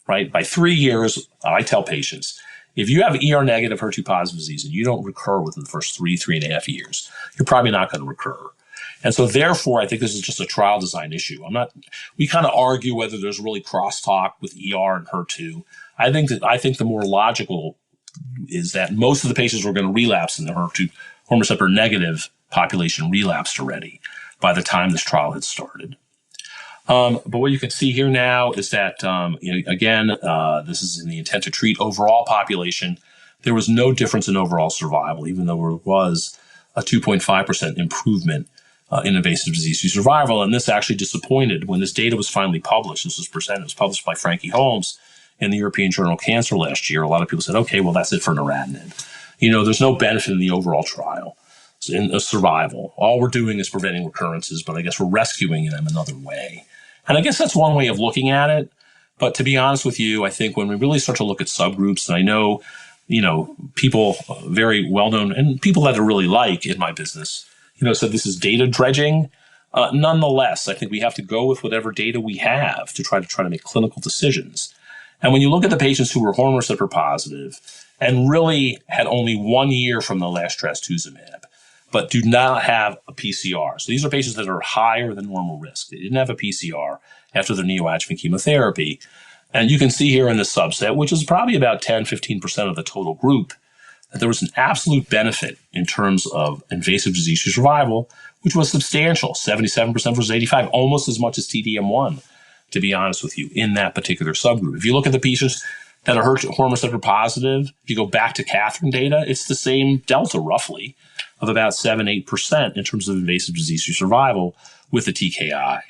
right? By 3 years, I tell patients, if you have ER-negative HER2-positive disease and you don't recur within the first 3.5 years, you're probably not going to recur. And so therefore, I think this is just a trial design issue. We kind of argue whether there's really crosstalk with ER and HER2. I think the more logical is that most of the patients were going to relapse in the HER2 hormone receptor negative population relapsed already by the time this trial had started. But what you can see here now is that, this is in the intent to treat overall population. There was no difference in overall survival, even though there was a 2.5% improvement in invasive disease-free survival. And this actually disappointed when this data was finally published. This was presented. It was published by Frankie Holmes in the European Journal of Cancer last year. A lot of people said, okay, well, that's it for neratinib. There's no benefit in the overall trial in survival. All we're doing is preventing recurrences, but I guess we're rescuing them another way. And I guess that's one way of looking at it. But to be honest with you, I think when we really start to look at subgroups, and I know, people very well-known and people that I really like in my business, said this is data dredging. Nonetheless, I think we have to go with whatever data we have to try to make clinical decisions. And when you look at the patients who were hormone receptor positive and really had only 1 year from the last trastuzumab, but do not have a PCR. So these are patients that are higher than normal risk. They didn't have a PCR after their neoadjuvant chemotherapy. And you can see here in this subset, which is probably about 10, 15% of the total group, that there was an absolute benefit in terms of invasive disease-free survival, which was substantial, 77% versus 85, almost as much as TDM1, to be honest with you, in that particular subgroup. If you look at the patients that are hormone receptor positive, if you go back to Catherine data, it's the same delta roughly of about 7-8% in terms of invasive disease-free survival with the TKI.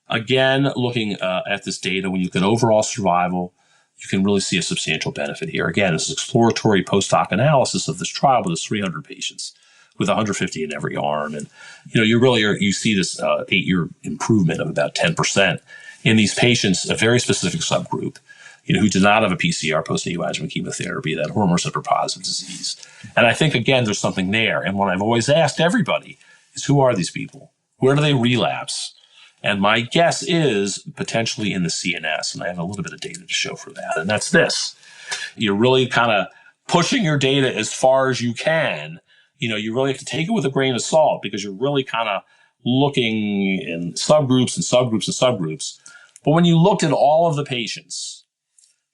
Again, looking at this data, when you look at overall survival, you can really see a substantial benefit here. Again, this is exploratory post-hoc analysis of this trial, but it's 300 patients with 150 in every arm. And, you see this 8-year improvement of about 10% in these patients, a very specific subgroup, who did not have a PCR post-neoadjuvant chemotherapy, that hormone receptor positive disease. And I think, again, there's something there. And what I've always asked everybody is, who are these people? Where do they relapse? And my guess is potentially in the CNS. And I have a little bit of data to show for that. And that's this. You're really kind of pushing your data as far as you can. You really have to take it with a grain of salt, because you're really kind of looking in subgroups and subgroups and subgroups. But when you looked at all of the patients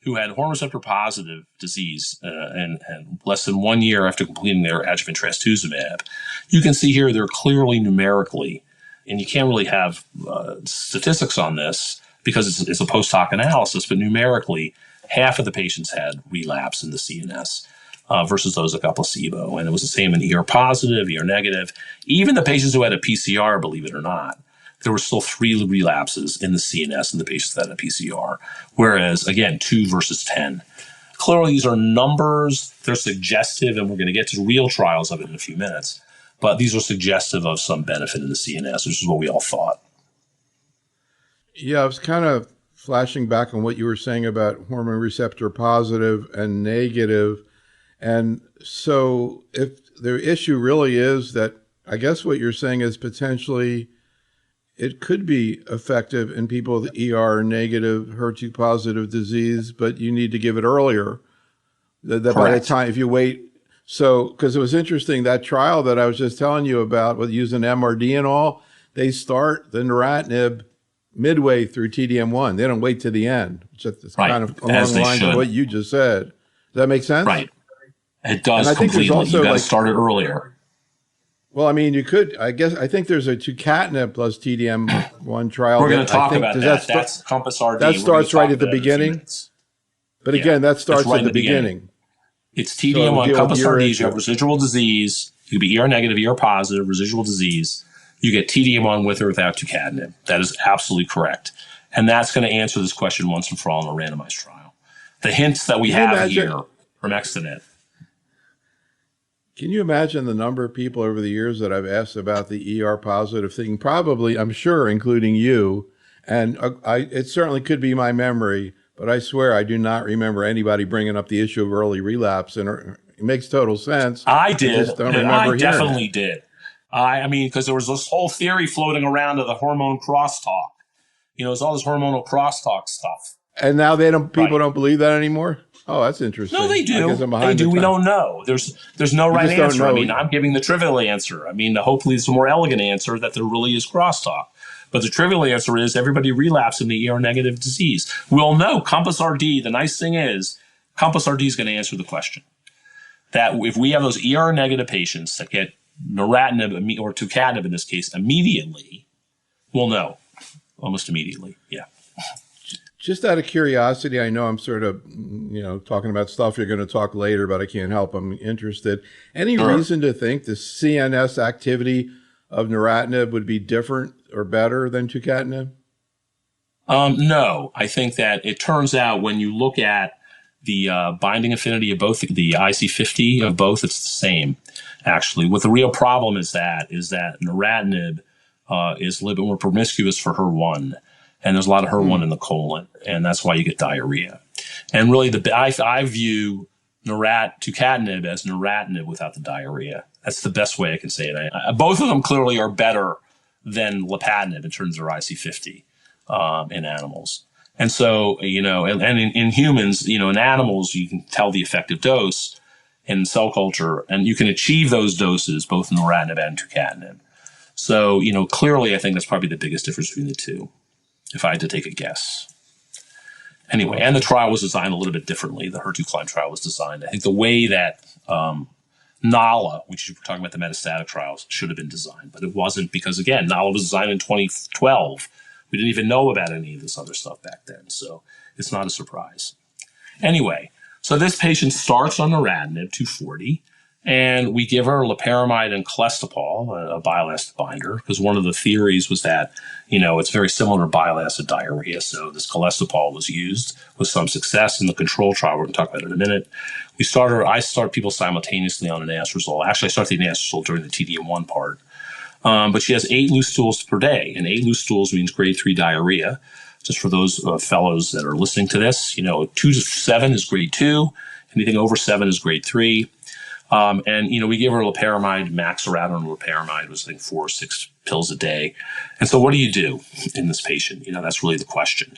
who had hormone receptor positive disease and less than 1 year after completing their adjuvant trastuzumab, you can see here they're clearly numerically, and you can't really have statistics on this because it's a post-hoc analysis, but numerically, half of the patients had relapse in the CNS versus those that got placebo. And it was the same in ER positive, ER negative. Even the patients who had a PCR, believe it or not, there were still 3 relapses in the CNS in the patients that had a PCR, whereas, again, 2 versus 10. Clearly, these are numbers. They're suggestive, and we're going to get to real trials of it in a few minutes. But these are suggestive of some benefit in the CNS, which is what we all thought. Yeah, I was kind of flashing back on what you were saying about hormone receptor positive and negative. And so if the issue really is that, I guess what you're saying is potentially it could be effective in people with ER negative, HER2 positive disease, but you need to give it earlier. That by the time, if you wait, so, because it was interesting, that trial that I was just telling you about with using MRD and all, they start the neratinib midway through TDM1. They don't wait to the end, which is kind of along the lines of what you just said. Does that make sense? Right. It does. And I think completely. Also, you got to start it earlier. Well, I mean, you could, I think there's a tucatinib plus TDM1 trial. We're going to talk about that. That's Compass RD. That starts right at the beginning. But again, that starts right at the beginning. It's TDM1, Compass RD. You have residual disease. You could be ER negative, ER positive, residual disease. You get TDM1 with or without tucatinib. That is absolutely correct. And that's going to answer this question once and for all in a randomized trial. The hints that we have here from Extenet. Can you imagine the number of people over the years that I've asked about the ER positive thing? Probably, I'm sure, including you. And it certainly could be my memory, but I swear I do not remember anybody bringing up the issue of early relapse. And it makes total sense. I did. I definitely did. I mean, because there was this whole theory floating around of the hormone crosstalk. There's all this hormonal crosstalk stuff. And now people don't believe that anymore? Oh, that's interesting. No, they I do. guess I'm They behind do. the We time. don't know. There's no right just don't answer. I know. mean, I'm giving the trivial answer. I mean, hopefully it's a more elegant answer that there really is crosstalk. But the trivial answer is everybody relapses in the ER negative disease. We'll know Compass RD. The nice thing is Compass RD is going to answer the question. That if we have those ER negative patients that get neratinib or tucatinib in this case immediately, we'll know almost immediately. Yeah. Just out of curiosity, I know I'm sort of, talking about stuff you're going to talk later, but I can't help. I'm interested. Any Sure. reason to think the CNS activity of neratinib would be different or better than tucatinib? No, I think that it turns out when you look at the binding affinity of both the IC50 of both, it's the same. Actually, what the real problem is that neratinib is a little bit more promiscuous for HER1, and there's a lot of HER1 in the colon, and that's why you get diarrhea. And really, I view tucatinib as neratinib without the diarrhea. That's the best way I can say it. Both of them clearly are better than lapatinib in terms of IC50 in animals. And so, and in humans, in animals, you can tell the effective dose in cell culture, and you can achieve those doses both in neratinib and tucatinib. So, clearly, I think that's probably the biggest difference between the two, if I had to take a guess. Anyway, and the trial was designed a little bit differently. The HER2-Climb trial was designed. I think the way that NALA, which we're talking about the metastatic trials, should have been designed, but it wasn't because, again, NALA was designed in 2012. We didn't even know about any of this other stuff back then, so it's not a surprise. Anyway, so this patient starts on neratinib 240, and we give her loperamide and cholestyramine, a bile acid binder, because one of the theories was that, it's very similar to bile acid diarrhea, so this cholestyramine was used with some success in the control trial. We're going to talk about it in a minute. I start people simultaneously on an anastrozole. Actually, I start the anastrozole during the TDM1 part. But she has 8 loose stools per day, and 8 loose stools means grade 3 diarrhea. Just for those fellows that are listening to this, 2 to 7 is grade 2. Anything over 7 is grade 3. And we give her loperamide, maxiraton loperamide was, I think, 4 or 6 pills a day. And so what do you do in this patient? That's really the question.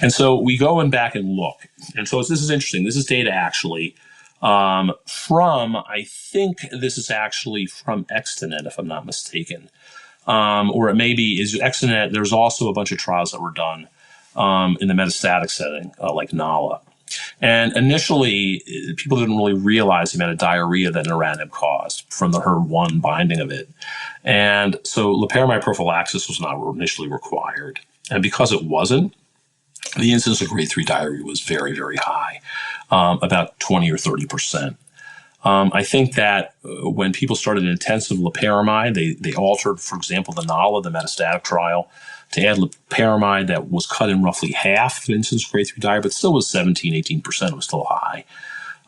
And so we go in back and look. And so this is interesting. This is data actually I think this is actually from Extenet, if I'm not mistaken. Or it may be is Extenet. There's also a bunch of trials that were done in the metastatic setting, like NALA. And initially, people didn't really realize the amount of diarrhea that neratinib caused from the HER1 binding of it. And so loperamide prophylaxis was not initially required. And because it wasn't, the incidence of grade 3 diarrhea was very, very high, about 20 or 30%. I think that when people started intensive loperamide, they altered, for example, the NALA, the metastatic trial, to add loperamide that was cut in roughly half the incidence of grade 3 diarrhea, but still was 17, 18%. It was still high.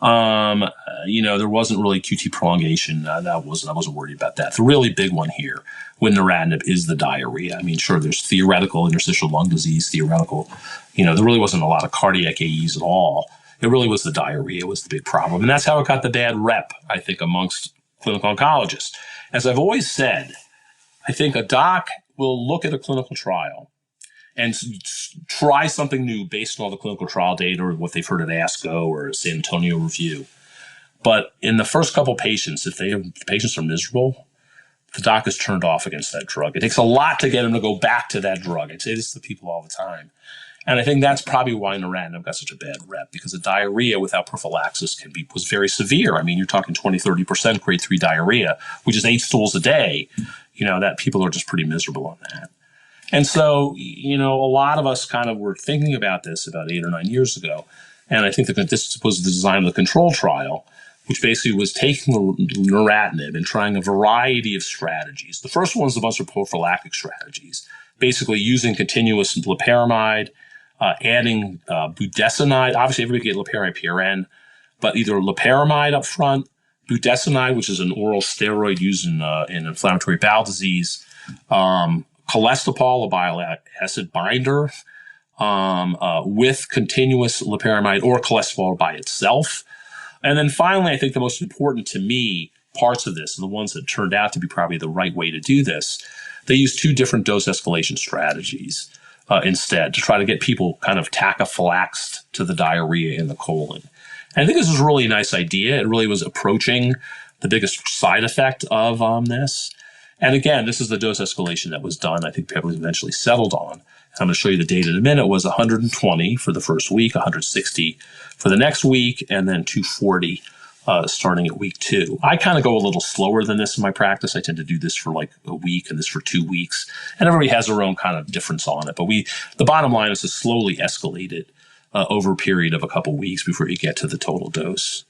There wasn't really QT prolongation. I wasn't worried about that. The really big one here with neratinib is the diarrhea. I mean, sure, there's theoretical interstitial lung disease, there really wasn't a lot of cardiac AEs at all. It really was the diarrhea was the big problem. And that's how it got the bad rep, I think, amongst clinical oncologists. As I've always said, I think a doc will look at a clinical trial and try something new based on all the clinical trial data or what they've heard at ASCO or San Antonio Review. But in the first couple of patients, if the patients are miserable, the doc is turned off against that drug. It takes a lot to get them to go back to that drug. I say this to people all the time. And I think that's probably why neratinib got such a bad rep, because the diarrhea without prophylaxis was very severe. I mean, you're talking 20, 30% grade 3 diarrhea, which is 8 stools a day. That people are just pretty miserable on that. And so, a lot of us kind of were thinking about this about 8 or 9 years ago. And I think that this was the design of the control trial, which basically was taking neratinib and trying a variety of strategies. The first one was a bunch of prophylactic strategies, basically using continuous loperamide, adding budesonide. Obviously, everybody get loperamide PRN, but either loperamide up front, budesonide, which is an oral steroid used in inflammatory bowel disease, cholestyramine, a bile acid binder, with continuous loperamide or cholestyramine by itself. And then finally, I think the most important to me parts of this, and the ones that turned out to be probably the right way to do this, they use 2 different dose escalation strategies instead to try to get people kind of tachyphylaxed to the diarrhea in the colon. And I think this was a really nice idea. It really was approaching the biggest side effect of this. And again, this is the dose escalation that was done. I think people eventually settled on. And I'm going to show you the data in a minute. It was 120 for the first week, 160 for the next week, and then 240 starting at week 2. I kind of go a little slower than this in my practice. I tend to do this for like a week and this for 2 weeks. And everybody has their own kind of difference on it. But the bottom line is to slowly escalate it over a period of a couple weeks before you get to the total dose.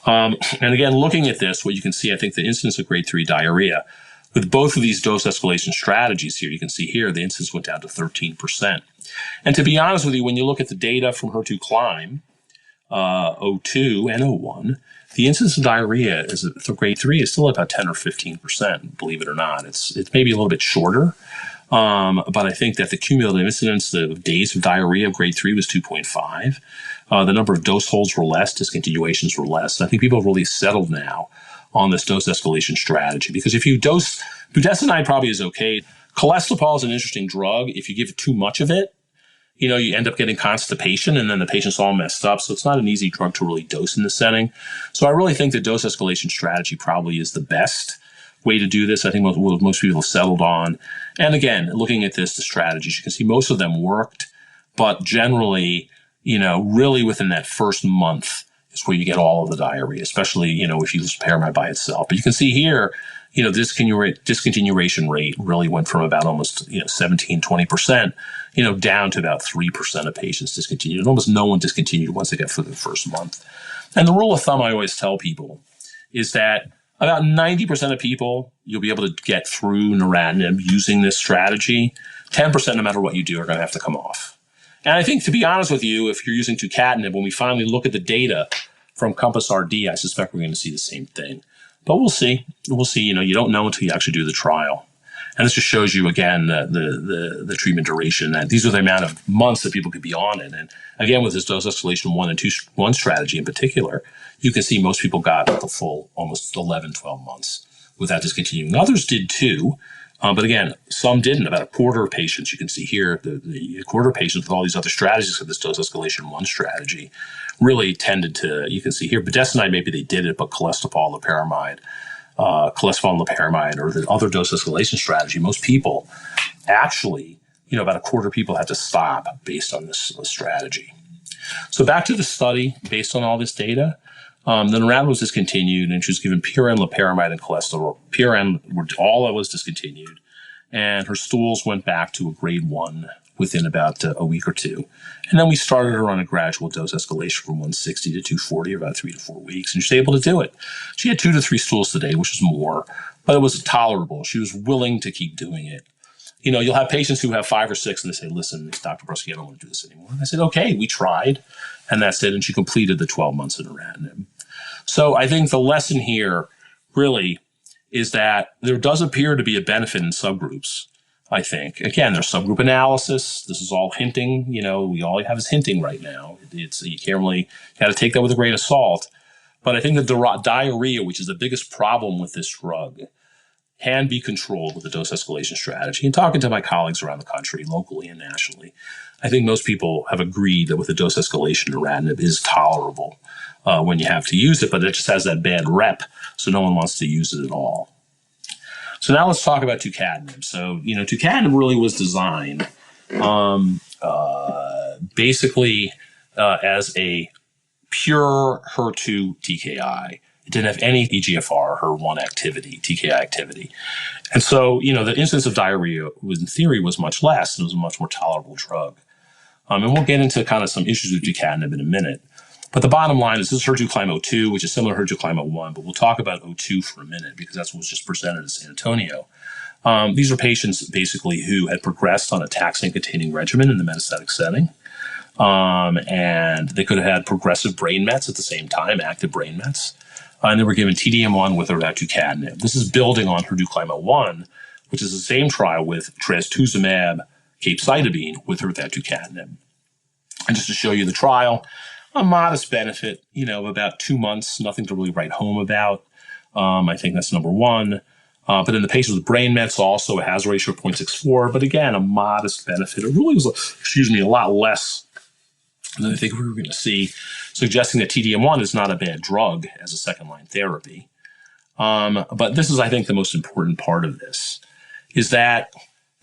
And again, looking at this, what you can see, I think the incidence of grade 3 diarrhea, with both of these dose escalation strategies here, you can see here the incidence went down to 13%. And to be honest with you, when you look at the data from HER2-Climb, 02 and 01, the incidence of diarrhea for grade 3 is still about 10 or 15%, believe it or not. It's maybe a little bit shorter, but I think that the cumulative incidence of days of diarrhea of grade 3 was 2.5. The number of dose holds were less, discontinuations were less. And I think people have really settled now on this dose escalation strategy, because if you dose, budesonide probably is okay. Cholesterol is an interesting drug. If you give too much of it, you end up getting constipation, and then the patient's all messed up. So it's not an easy drug to really dose in this setting. So I really think the dose escalation strategy probably is the best way to do this. I think most people have settled on. And again, looking at the strategies, you can see most of them worked, but generally, really within that first month is where you get all of the diarrhea, especially, if you use paramide by itself. But you can see here, discontinuation rate really went from about almost, 17, 20%, down to about 3% of patients discontinued. And almost no one discontinued once they got through the first month. And the rule of thumb I always tell people is that about 90% of people you'll be able to get through neratinib using this strategy. 10%, no matter what you do, are going to have to come off. And I think, to be honest with you, if you're using tucatinib, when we finally look at the data from Compass RD, I suspect we're going to see the same thing. But we'll see. We'll see. You don't know until you actually do the trial. And this just shows you, again, the treatment duration. That these are the amount of months that people could be on it. And again, with this dose escalation 1 and 1 strategy in particular, you can see most people got the full almost 11, 12 months without discontinuing. Others did too. But again, some didn't. About a quarter of patients, you can see here, the quarter of patients with all these other strategies of this dose escalation 1 strategy really tended to, you can see here, budesonide, maybe they did it, but cholesterol, loperamide, or the other dose escalation strategy, most people actually, about a quarter of people had to stop based on this strategy. So back to the study, based on all this data, the neratinib was discontinued, and she was given PRN, loperamide, and cholesterol. PRN were all that was discontinued, and her stools went back to a grade 1 within about a week or 2. And then we started her on a gradual dose escalation from 160 to 240, about 3 to 4 weeks, and she was able to do it. She had 2 to 3 stools a day, which was more, but it was tolerable. She was willing to keep doing it. You'll have patients who have 5 or 6, and they say, listen, Dr. Brufsky, I don't want to do this anymore. And I said, okay, we tried, and that's it. And she completed the 12 months of neratinib. So I think the lesson here really is that there does appear to be a benefit in subgroups, I think. Again, there's subgroup analysis. This is all hinting. We all have is hinting right now. You can't really, got to take that with a grain of salt. But I think the diarrhea, which is the biggest problem with this drug, can be controlled with the dose escalation strategy. And talking to my colleagues around the country, locally and nationally, I think most people have agreed that with the dose escalation, neratinib is tolerable when you have to use it, but it just has that bad rep, so no one wants to use it at all. So now let's talk about tucatinib. So, tucatinib really was designed basically as a pure HER2 TKI. It didn't have any EGFR, HER1 activity, TKI activity. And so, the incidence of diarrhea in theory was much less. It was a much more tolerable drug. And we'll get into kind of some issues with tucatinib in a minute. But the bottom line is this is HER2-Climb 02, which is similar to HER2-Climb 01, but we'll talk about 02 for a minute because that's what was just presented at San Antonio. These are patients basically who had progressed on a taxane-containing regimen in the metastatic setting. And they could have had progressive brain mets at the same time, active brain mets. And they were given TDM1 with or without tucatinib. This is building on HER2-Climb 01, which is the same trial with trastuzumab, capecitabine with or without tucatinib. And just to show you the trial, a modest benefit, of about 2 months, nothing to really write home about. I think that's number one. But in the patients with brain mets, also a hazard ratio of 0.64. But again, a modest benefit. It really was, a lot less than I think we were going to see. suggesting that TDM1 is not a bad drug as a second-line therapy. But this is, I think, the most important part of this, is that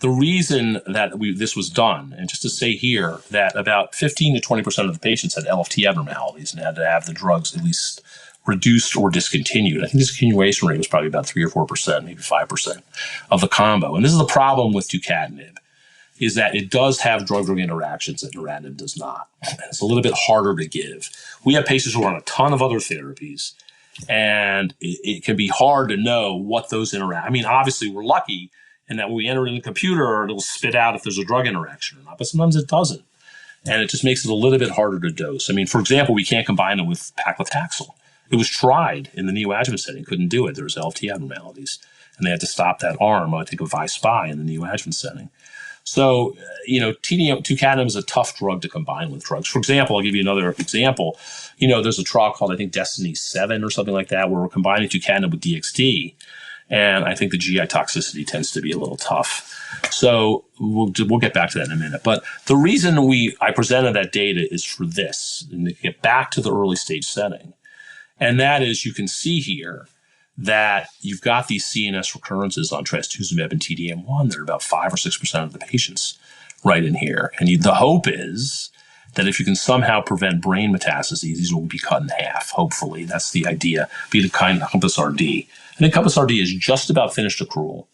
the reason that this was done, and just to say here that about 15 to 20% of the patients had LFT abnormalities and had to have the drugs at least reduced or discontinued. I think the discontinuation rate was probably about 3 or 4%, maybe 5% of the combo. And this is the problem with tucatinib, is that it does have drug-drug interactions that neratinib does not. And it's a little bit harder to give. We have patients who are on a ton of other therapies, and it can be hard to know what those interact. I mean, obviously, we're lucky in that when we enter it in the computer, it'll spit out if there's a drug interaction or not, but sometimes it doesn't. And it just makes it a little bit harder to dose. I mean, for example, we can't combine it with paclitaxel. It was tried in the neoadjuvant setting, couldn't do it. There was LFT abnormalities, and they had to stop that arm, I think, of I-SPY in the neoadjuvant setting. So, tucatinib is a tough drug to combine with drugs. For example, I'll give you another example. There's a trial called, I think, Destiny 7 or something like that, where we're combining tucatinib with DXD. And I think the GI toxicity tends to be a little tough. So we'll get back to that in a minute. But the reason I presented that data is for this, and to get back to the early stage setting. And that is, you can see here that you've got these CNS recurrences on trastuzumab and TDM1 that are about 5 or 6% of the patients right in here. And the hope is that if you can somehow prevent brain metastases, these will be cut in half, hopefully. That's the idea, be the kind of Compass RD. I think Compass RD is just about finished accrual.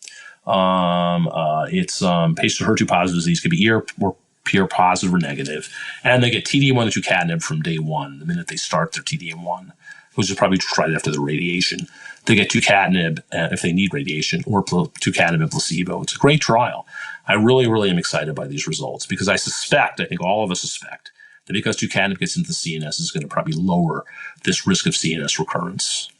It's patients with HER2-Posi disease, could be ER positive or negative, and they get TDM1 and tucatinib from day one, the minute they start their TDM1, which is probably right after the radiation. They get tucatinib if they need radiation, or tucatinib and placebo. It's a great trial. I really, really am excited by these results because I think all of us suspect, that because tucatinib gets into the CNS, it's going to probably lower this risk of CNS recurrence.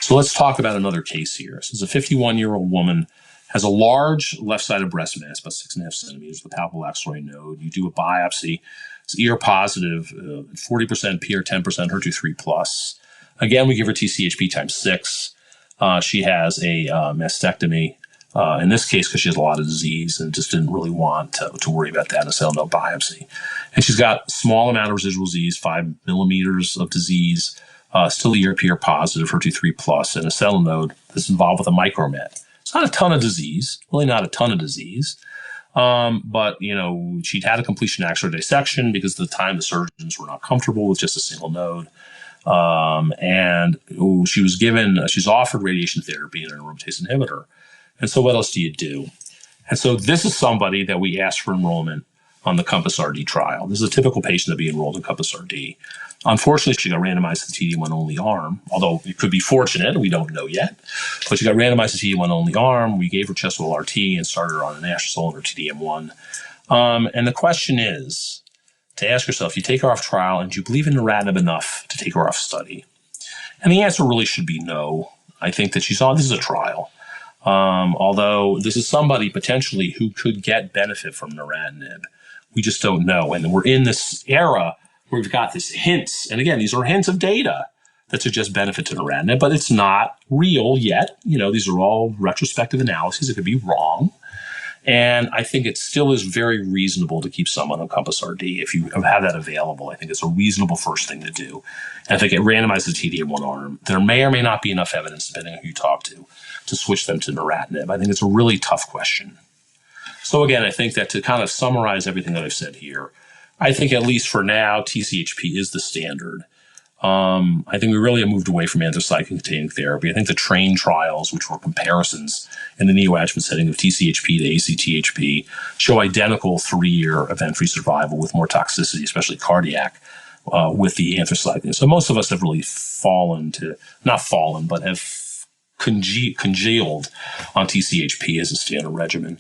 So let's talk about another case here. This is a 51-year-old woman, has a large left-sided breast mass, about 6.5 centimeters, the palpable axillary node. You do a biopsy. It's ER positive, 40% PR, 10% HER2 3+. Again, we give her TCHP times 6. She has a mastectomy, in this case, because she has a lot of disease and just didn't really want to worry about that in a sentinel node biopsy. And she's got a small amount of residual disease, 5 millimeters of disease, still ER positive, HER2 3+, and a sentinel node that's involved with a micromet. It's not a ton of disease, really not a ton of disease. But, she'd had a completion axillary dissection because at the time the surgeons were not comfortable with just a single node. She's offered radiation therapy and an aromatase inhibitor. And so what else do you do? And so this is somebody that we asked for enrollment on the Compass RD trial. This is a typical patient to be enrolled in Compass RD. Unfortunately, she got randomized to the TD1 only arm, although it could be fortunate, we don't know yet. But she got randomized to the TD1 only arm. We gave her chest wall RT and started her on an anastrozole and her TDM1. And the question is, to ask yourself, you take her off trial, and do you believe in neratinib enough to take her off study? And the answer really should be no. I think that this is a trial. Although this is somebody potentially who could get benefit from neratinib. We just don't know. And we're in this era where we've got this hints. And again, these are hints of data that suggest benefit to neratinib, but it's not real yet. These are all retrospective analyses. It could be wrong. And I think it still is very reasonable to keep someone on Compass RD. If you have that available, I think it's a reasonable first thing to do. And if they get randomized to the TDM1 arm, there may or may not be enough evidence, depending on who you talk to switch them to neratinib. I think it's a really tough question. So again, I think that to kind of summarize everything that I've said here, I think at least for now, TCHP is the standard. I think we really have moved away from anthracycline-containing therapy. I think the TRAIN trials, which were comparisons in the neoadjuvant setting of TCHP to ACTHP, show identical 3-year event-free survival with more toxicity, especially cardiac, with the anthracycline. So most of us have really but have congealed on TCHP as a standard regimen.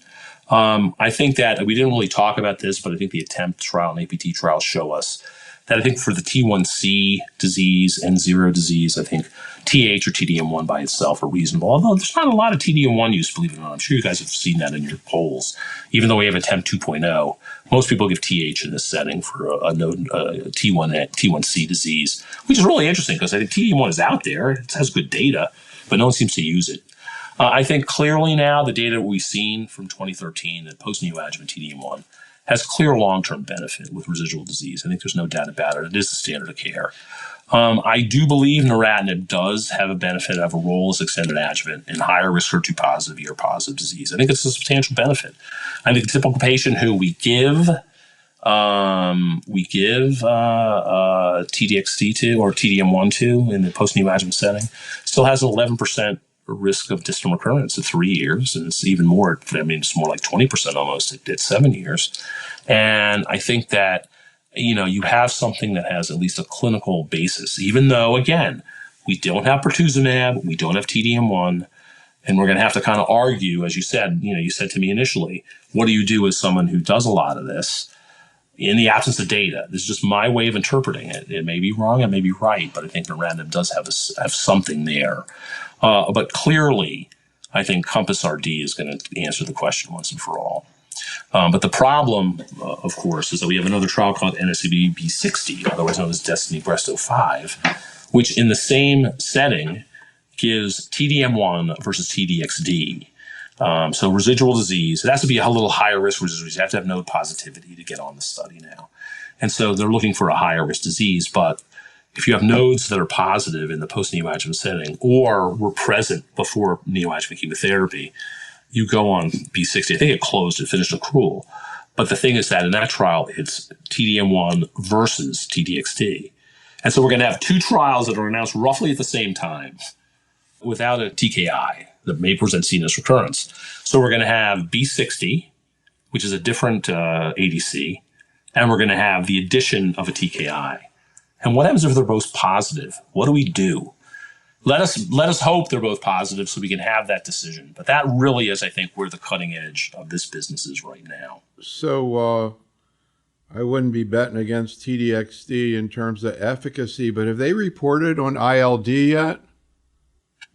I think that we didn't really talk about this, but I think the ATTEMPT trial and APT trial show us that I think for the T1C disease and 0 disease, I think TH or TDM1 by itself are reasonable. Although there's not a lot of TDM1 use, believe it or not. I'm sure you guys have seen that in your polls. Even though we have ATTEMPT 2.0, most people give TH in this setting for a T1C disease, which is really interesting because I think TDM1 is out there. It has good data, but no one seems to use it. I think clearly now the data we've seen from 2013 that post-neoadjuvant TDM1 has clear long-term benefit with residual disease. I think there's no doubt about it. It is the standard of care. I do believe neratinib does have a benefit, have a role as extended adjuvant in higher risk HER2-positive, ER-positive disease. I think it's a substantial benefit. I think the typical patient who we give TDXT to or TDM1 to in the post-neoadjuvant setting still has an 11% risk of distant recurrence at 3 years, and it's even more. I mean, it's more like 20% almost at 7 years. And I think that you have something that has at least a clinical basis, even though again we don't have pertuzumab, we don't have TDM1, and we're going to have to kind of argue, as you said. You said to me initially, what do you do with someone who does a lot of this in the absence of data? This is just my way of interpreting it. It may be wrong, it may be right, but I think neratinib does have something there. But clearly, I think Compass RD is going to answer the question once and for all. But the problem, of course, is that we have another trial called NSCB-60, otherwise known as Destiny Breast 05, which in the same setting gives TDM1 versus TDXD. So residual disease, it has to be a little higher risk residual disease. You have to have node positivity to get on the study now. And so they're looking for a higher risk disease. But if you have nodes that are positive in the post-neoadjuvant setting or were present before neoadjuvant chemotherapy, you go on B60. I think it closed, it finished accrual. But the thing is that in that trial, it's TDM1 versus TDXD. And so we're going to have two trials that are announced roughly at the same time without a TKI that may present CNS recurrence. So we're going to have B60, which is a different ADC, and we're going to have the addition of a TKI. And what happens if they're both positive? What do we do? Let us hope they're both positive so we can have that decision. But that really is, I think, where the cutting edge of this business is right now. So I wouldn't be betting against TDXD in terms of efficacy, but have they reported on ILD yet?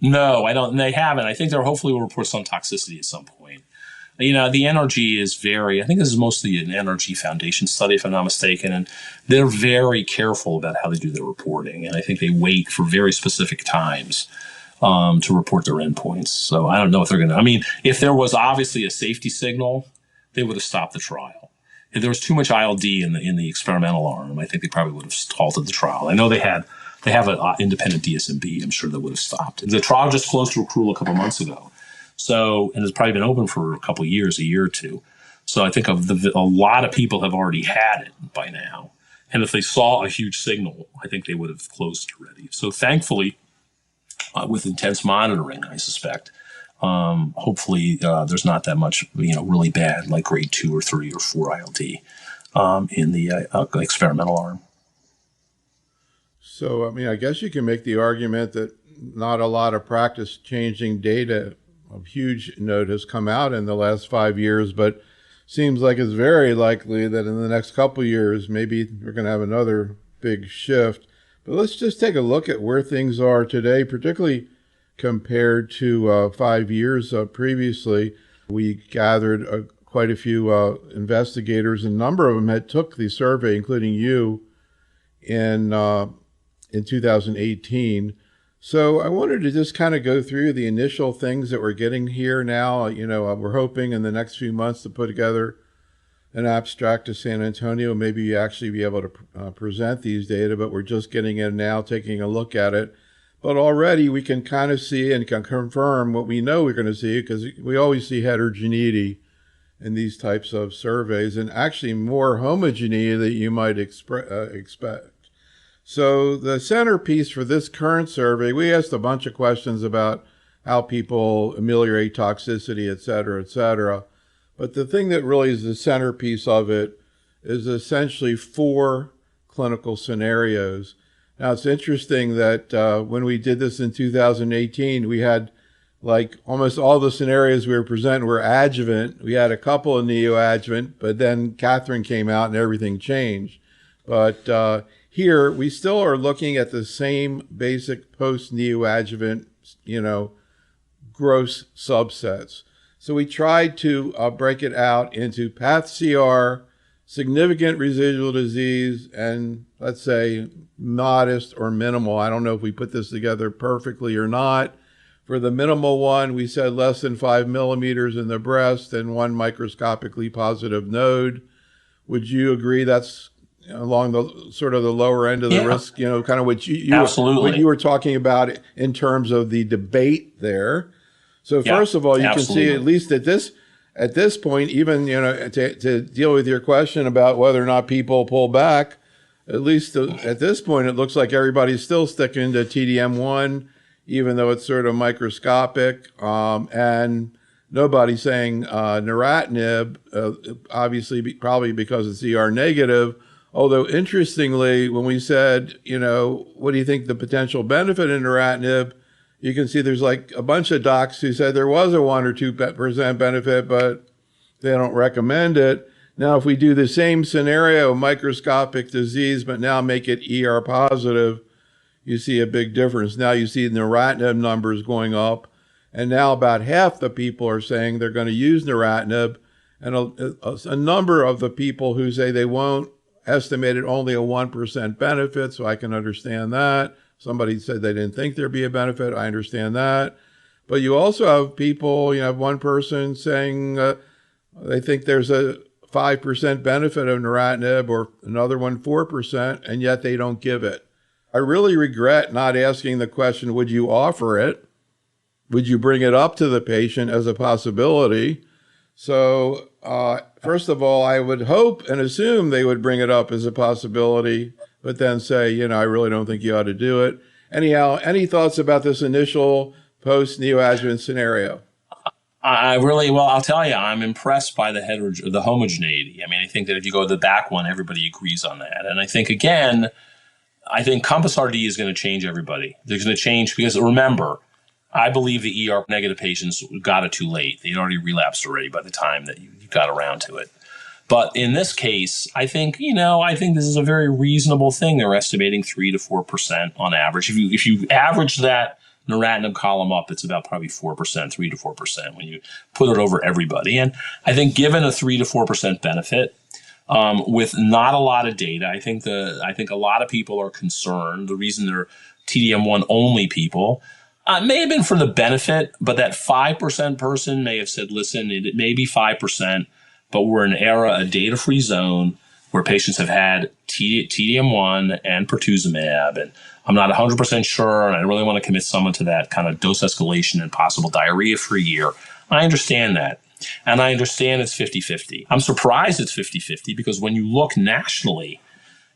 No, I don't. They haven't. I think they'll hopefully will report some toxicity at some point. The NRG is I think this is mostly an NRG Foundation study, if I'm not mistaken, and they're very careful about how they do their reporting. And I think they wait for very specific times to report their endpoints. So I don't know if they're going to, if there was obviously a safety signal, they would have stopped the trial. If there was too much ILD in the experimental arm, I think they probably would have halted the trial. I know they have an independent DSMB. I'm sure that would have stopped. The trial just closed to accrual a couple months ago. So, and it's probably been open for a couple of years, a year or two. So I think a lot of people have already had it by now. And if they saw a huge signal, I think they would have closed it already. So thankfully, with intense monitoring, I suspect, hopefully there's not that much, really bad, like grade 2 or 3 or 4 ILD in the experimental arm. So, I guess you can make the argument that not a lot of practice-changing data of huge note has come out in the last 5 years, but seems like it's very likely that in the next couple of years, maybe we're going to have another big shift. But let's just take a look at where things are today, particularly compared to 5 years previously. We gathered quite a few investigators, and a number of them had took the survey, including you, in 2018. So I wanted to just kind of go through the initial things that we're getting here now. We're hoping in the next few months to put together an abstract to San Antonio, maybe actually be able to present these data, but we're just getting in now, taking a look at it. But already we can kind of see and can confirm what we know we're going to see, because we always see heterogeneity in these types of surveys, and actually more homogeneity that you might expect. So the centerpiece for this current survey, we asked a bunch of questions about how people ameliorate toxicity, et cetera, et cetera. But the thing that really is the centerpiece of it is essentially 4 clinical scenarios. Now, it's interesting that when we did this in 2018, we had like almost all the scenarios we were presenting were adjuvant. We had a couple of neoadjuvant, but then Catherine came out and everything changed. But here, we still are looking at the same basic post-neoadjuvant, gross subsets. So we tried to break it out into path CR, significant residual disease, and let's say modest or minimal. I don't know if we put this together perfectly or not. For the minimal one, we said less than 5 millimeters in the breast and 1 microscopically positive node. Would you agree that's along the sort of the lower end of the risk, kind of what what you were talking about in terms of the debate there? So first of all, you can see at least at this point, even, to deal with your question about whether or not people pull back, at least at this point, it looks like everybody's still sticking to TDM1, even though it's sort of microscopic, and nobody's saying neratinib, obviously probably because it's ER negative. Although interestingly, when we said, what do you think the potential benefit in neratinib, you can see there's like a bunch of docs who said there was a 1 or 2% benefit, but they don't recommend it. Now, if we do the same scenario, microscopic disease, but now make it ER positive, you see a big difference. Now you see neratinib numbers going up, and now about half the people are saying they're going to use neratinib, and a number of the people who say they won't estimated only a 1% benefit, so I can understand that. Somebody said they didn't think there'd be a benefit. I understand that. But you also have people, you have one person saying they think there's a 5% benefit of neratinib, or another one 4%, and yet they don't give it. I really regret not asking the question, would you offer it? Would you bring it up to the patient as a possibility? So first of all, I would hope and assume they would bring it up as a possibility, but then say, I really don't think you ought to do it. Anyhow, any thoughts about this initial post-neoadjuvant scenario? I'll tell you, I'm impressed by the homogeneity. I mean, I think that if you go to the back one, everybody agrees on that. And I think, again, Compass RD is going to change everybody. They're going to change because, remember, I believe the ER negative patients got it too late. They'd already relapsed already by the time that you got around to it. But in this case, I think this is a very reasonable thing. They're estimating 3 to 4% on average. If you average that neratinib column up, it's about probably 4%, 3 to 4% when you put it over everybody. And I think given a 3 to 4% benefit, with not a lot of data, I think a lot of people are concerned. The reason they're TDM1 only people may have been for the benefit, but that 5% person may have said, listen, it may be 5%, but we're in a data-free zone where patients have had TDM1 and pertuzumab, and I'm not 100% sure, and I really want to commit someone to that kind of dose escalation and possible diarrhea for a year. I understand that. And I understand it's 50-50. I'm surprised it's 50-50 because when you look nationally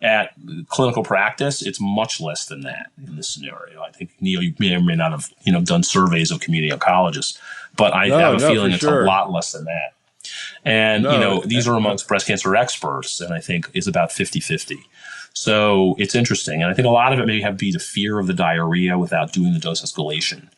at clinical practice, it's much less than that in this scenario. I think, Neil, you may or may not have done surveys of community oncologists, but I have a feeling it's a lot less than that. And, these are amongst breast cancer experts, and I think it's about 50-50. So it's interesting. And I think a lot of it may have to be the fear of the diarrhea without doing the dose escalation.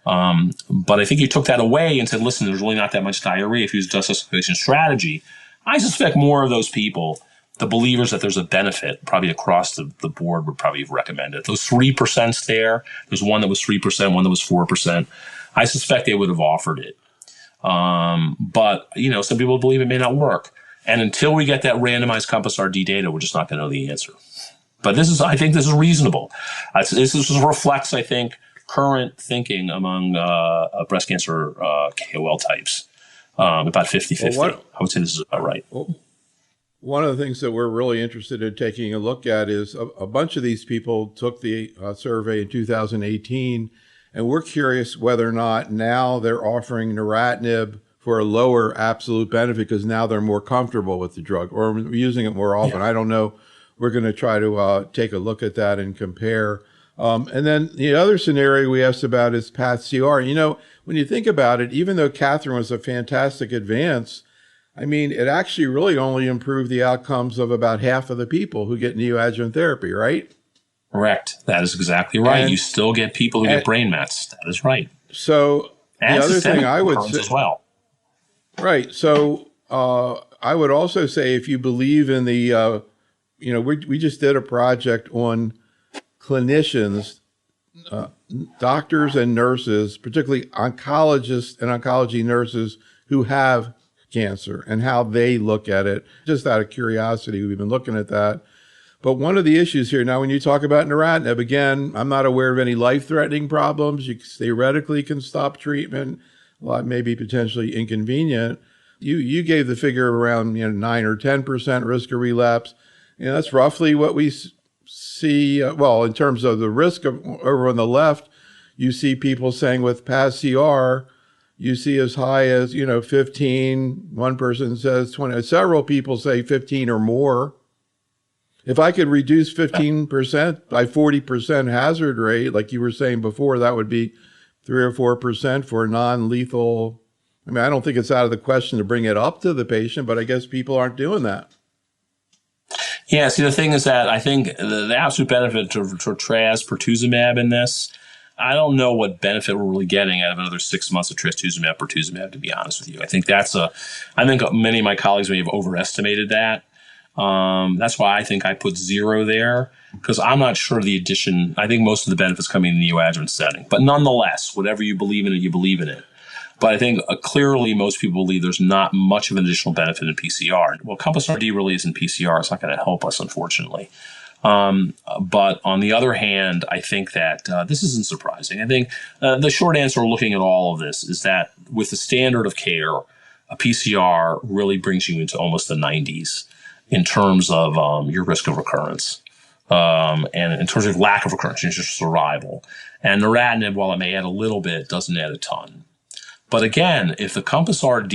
But I think you took that away and said, listen, there's really not that much diarrhea if you use dose escalation strategy. I suspect more of those people, the believers that there's a benefit, probably across the board would probably recommend it. Those 3% there's one that was 3%, one that was 4%. I suspect they would have offered it. But some people believe it may not work. And until we get that randomized Compass RD data, we're just not going to know the answer. But I think this is reasonable. This reflects, I think, current thinking among breast cancer KOL types, about 50-50. I would say this is about right. Well, one of the things that we're really interested in taking a look at is a bunch of these people took the survey in 2018, and we're curious whether or not now they're offering neratinib for a lower absolute benefit because now they're more comfortable with the drug or using it more often. Yeah. I don't know. We're going to try to take a look at that and compare. And then the other scenario we asked about is PathCR. When you think about it, even though Catherine was a fantastic advance, I mean, it actually really only improved the outcomes of about half of the people who get neoadjuvant therapy, right? Correct. That is exactly right. You still get people who get brain mets. That is right. So and the other thing I would say as well. Right. So I would also say if you believe in the, we just did a project on clinicians, doctors and nurses, particularly oncologists and oncology nurses who have cancer and how they look at it. Just out of curiosity, we've been looking at that. But one of the issues here, now when you talk about neratinib, again, I'm not aware of any life-threatening problems. You theoretically can stop treatment. Well, it may be potentially inconvenient. you gave the figure around 9 or 10% risk of relapse. That's roughly what we see. Well, in terms of the risk over on the left, you see people saying with PAS-CR, you see as high as 15. One person says 20. Several people say 15 or more. If I could reduce 15% by 40% hazard rate, like you were saying before, that would be 3 or 4% for non-lethal. I mean, I don't think it's out of the question to bring it up to the patient, but I guess people aren't doing that. Yeah, see, the thing is that I think the absolute benefit to trastuzumab in this, I don't know what benefit we're really getting out of another 6 months of trastuzumab, to be honest with you. I think many of my colleagues may have overestimated that. That's why I think I put 0 there, because I'm not sure the addition. I think most of the benefits coming in the neoadjuvant setting. But nonetheless, whatever you believe in it, you believe in it. But I think clearly most people believe there's not much of an additional benefit in PCR. Well, Compass RD really isn't PCR. It's not going to help us, unfortunately. But on the other hand, I think that this isn't surprising. I think the short answer looking at all of this is that with the standard of care, a PCR really brings you into almost the 90s in terms of your risk of recurrence. And in terms of lack of recurrence, it's just survival. And neratinib, while it may add a little bit, doesn't add a ton. But again, if the Compass RD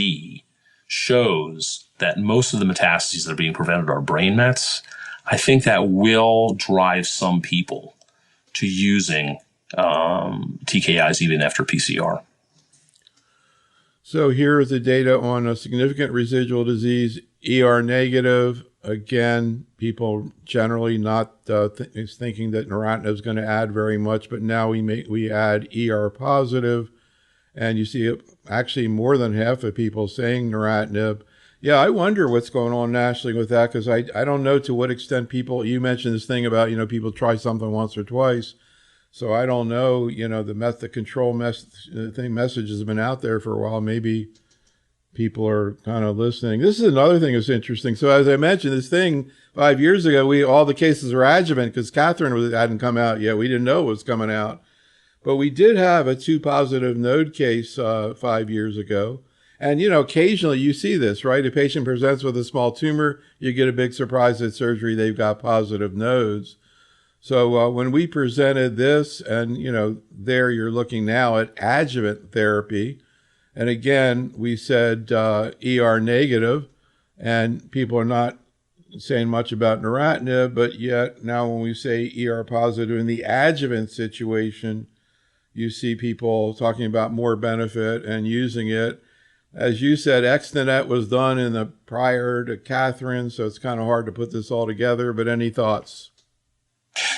shows that most of the metastases that are being prevented are brain mets, I think that will drive some people to using TKIs even after PCR. So here is the data on a significant residual disease, ER negative. Again, people generally not thinking that neratinib is going to add very much, but now we add ER positive. And you see actually more than half of people saying neratinib. Yeah, I wonder what's going on nationally with that, because I don't know to what extent people, you mentioned this thing about, people try something once or twice. So I don't know, the control message has been out there for a while. Maybe people are kind of listening. This is another thing that's interesting. So as I mentioned, this thing 5 years ago, all the cases were adjuvant because Catherine hadn't come out yet. We didn't know it was coming out. But we did have a 2 positive node case 5 years ago. And, occasionally you see this, right? A patient presents with a small tumor, you get a big surprise at surgery, they've got positive nodes. So when we presented this, and, there you're looking now at adjuvant therapy. And again, we said ER negative, and people are not saying much about neratinib, but yet now when we say ER positive in the adjuvant situation, you see people talking about more benefit and using it. As you said, Extenet was done in the prior to Catherine, so it's kind of hard to put this all together, but any thoughts?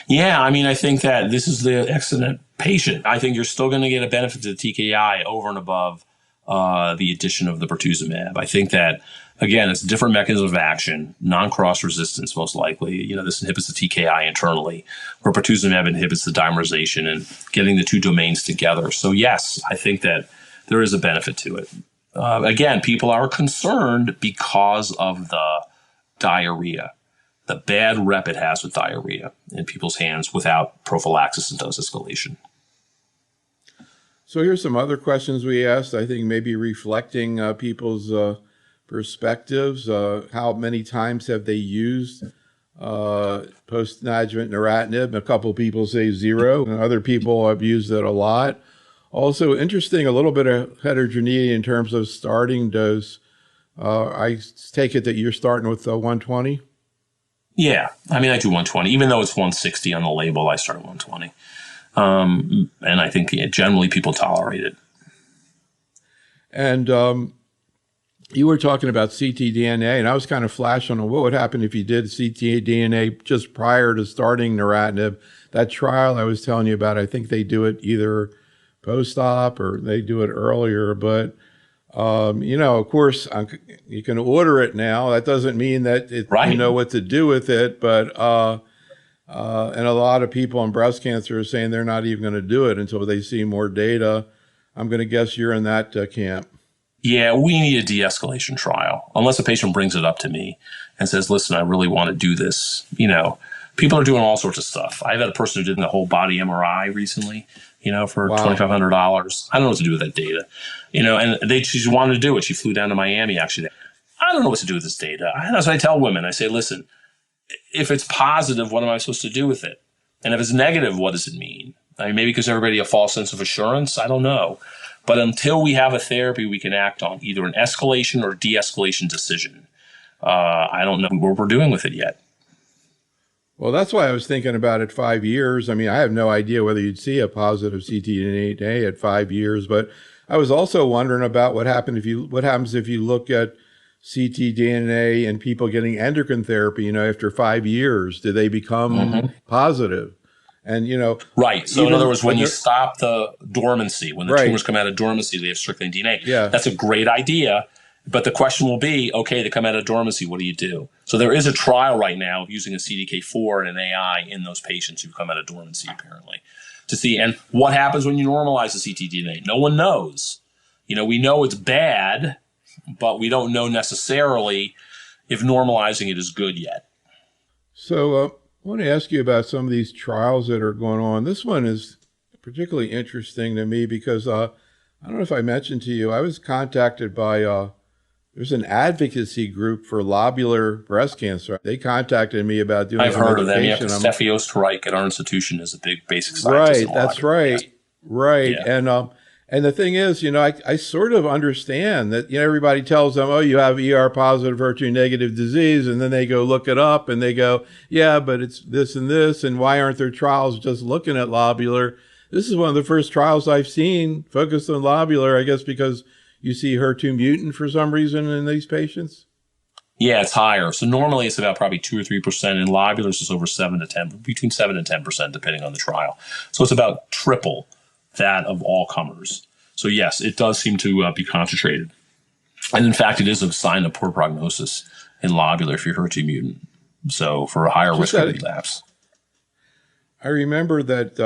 Yeah, I mean, I think that this is the Extenet patient. I think you're still going to get a benefit to the TKI over and above the addition of the pertuzumab. I think that, again, it's a different mechanism of action, non-cross resistance most likely. This inhibits the TKI internally, where pertuzumab inhibits the dimerization and getting the two domains together. So yes, I think that there is a benefit to it. Again, people are concerned because of the diarrhea, the bad rep it has with diarrhea in people's hands without prophylaxis and dose escalation. So here's some other questions we asked, I think maybe reflecting people's perspectives. How many times have they used post-adjuvant neratinib? A couple of people say 0, and other people have used it a lot. Also interesting, a little bit of heterogeneity in terms of starting dose. I take it that you're starting with 120? Yeah, I mean, I do 120. Even though it's 160 on the label, I start at 120. And I think generally people tolerate it. And you were talking about ctDNA, and I was kind of flashing on what would happen if you did ctDNA just prior to starting neratinib. That trial I was telling you about, I think they do it either post-op or they do it earlier. But, of course, you can order it now. That doesn't mean that right. You know what to do with it. But and a lot of people in breast cancer are saying they're not even going to do it until they see more data. I'm going to guess you're in that camp. Yeah, we need a de-escalation trial, unless a patient brings it up to me and says, listen, I really want to do this, People are doing all sorts of stuff. I've had a person who did a whole body MRI recently, for Wow. $2,500. I don't know what to do with that data, and she wanted to do it. She flew down to Miami, actually. I don't know what to do with this data. That's what I tell women. I say, listen, if it's positive, what am I supposed to do with it? And if it's negative, what does it mean? I mean, maybe because everybody a false sense of assurance. I don't know. But until we have a therapy we can act on, either an escalation or de-escalation decision, I don't know what we're doing with it yet. Well, that's why I was thinking about it 5 years. I mean, I have no idea whether you'd see a positive ctDNA at 5 years, but I was also wondering about what happens if you look at ctDNA in people getting endocrine therapy, after 5 years, do they become positive? And, right. So in other words, when you stop the dormancy, when the tumors come out of dormancy, they have circulating DNA. Yeah. That's a great idea. But the question will be, okay, they come out of dormancy, what do you do? So there is a trial right now of using a CDK4 and an AI in those patients who come out of dormancy, apparently, to see. And what happens when you normalize the ctDNA? No one knows. We know it's bad, but we don't know necessarily if normalizing it is good yet. So I want to ask you about some of these trials that are going on. This one is particularly interesting to me because I don't know if I mentioned to you, I was contacted by there's an advocacy group for lobular breast cancer. They contacted me about doing. I've heard of them. Yeah, Steffi Osterreich at our institution is a big basic scientist. Right, that's right, yeah. Right. Yeah. And the thing is, I sort of understand that, everybody tells them, oh, you have ER positive, HER2 negative disease. And then they go look it up and they go, yeah, but it's this and this. And why aren't there trials just looking at lobular? This is one of the first trials I've seen focused on lobular, I guess, because you see HER2 mutant for some reason in these patients. Yeah, it's higher. So normally it's about probably 2 or 3%. In lobulars, it's over 7 to 10, between 7 and 10%, depending on the trial. So it's about triple that of all comers. So yes, it does seem to be concentrated. And in fact, it is a sign of poor prognosis in lobular if you're HER2 mutant. So for a higher risk of relapse. I remember that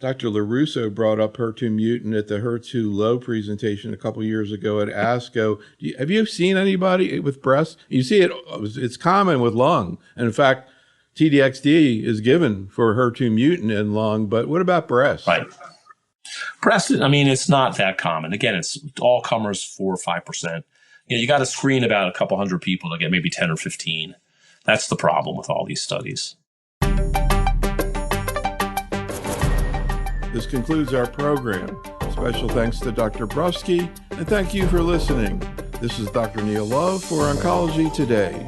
Dr. LaRusso brought up HER2 mutant at the HER2 low presentation a couple years ago at ASCO. Have you seen anybody with breast? You see it's common with lung. And in fact, TDXD is given for HER2 mutant in lung, but what about breast? Right. Breast, it's not that common. Again, it's all comers 4 or 5%. You got to screen about a couple hundred people to get maybe 10 or 15. That's the problem with all these studies. This concludes our program. Special thanks to Dr. Brufsky, and thank you for listening. This is Dr. Neil Love for Oncology Today.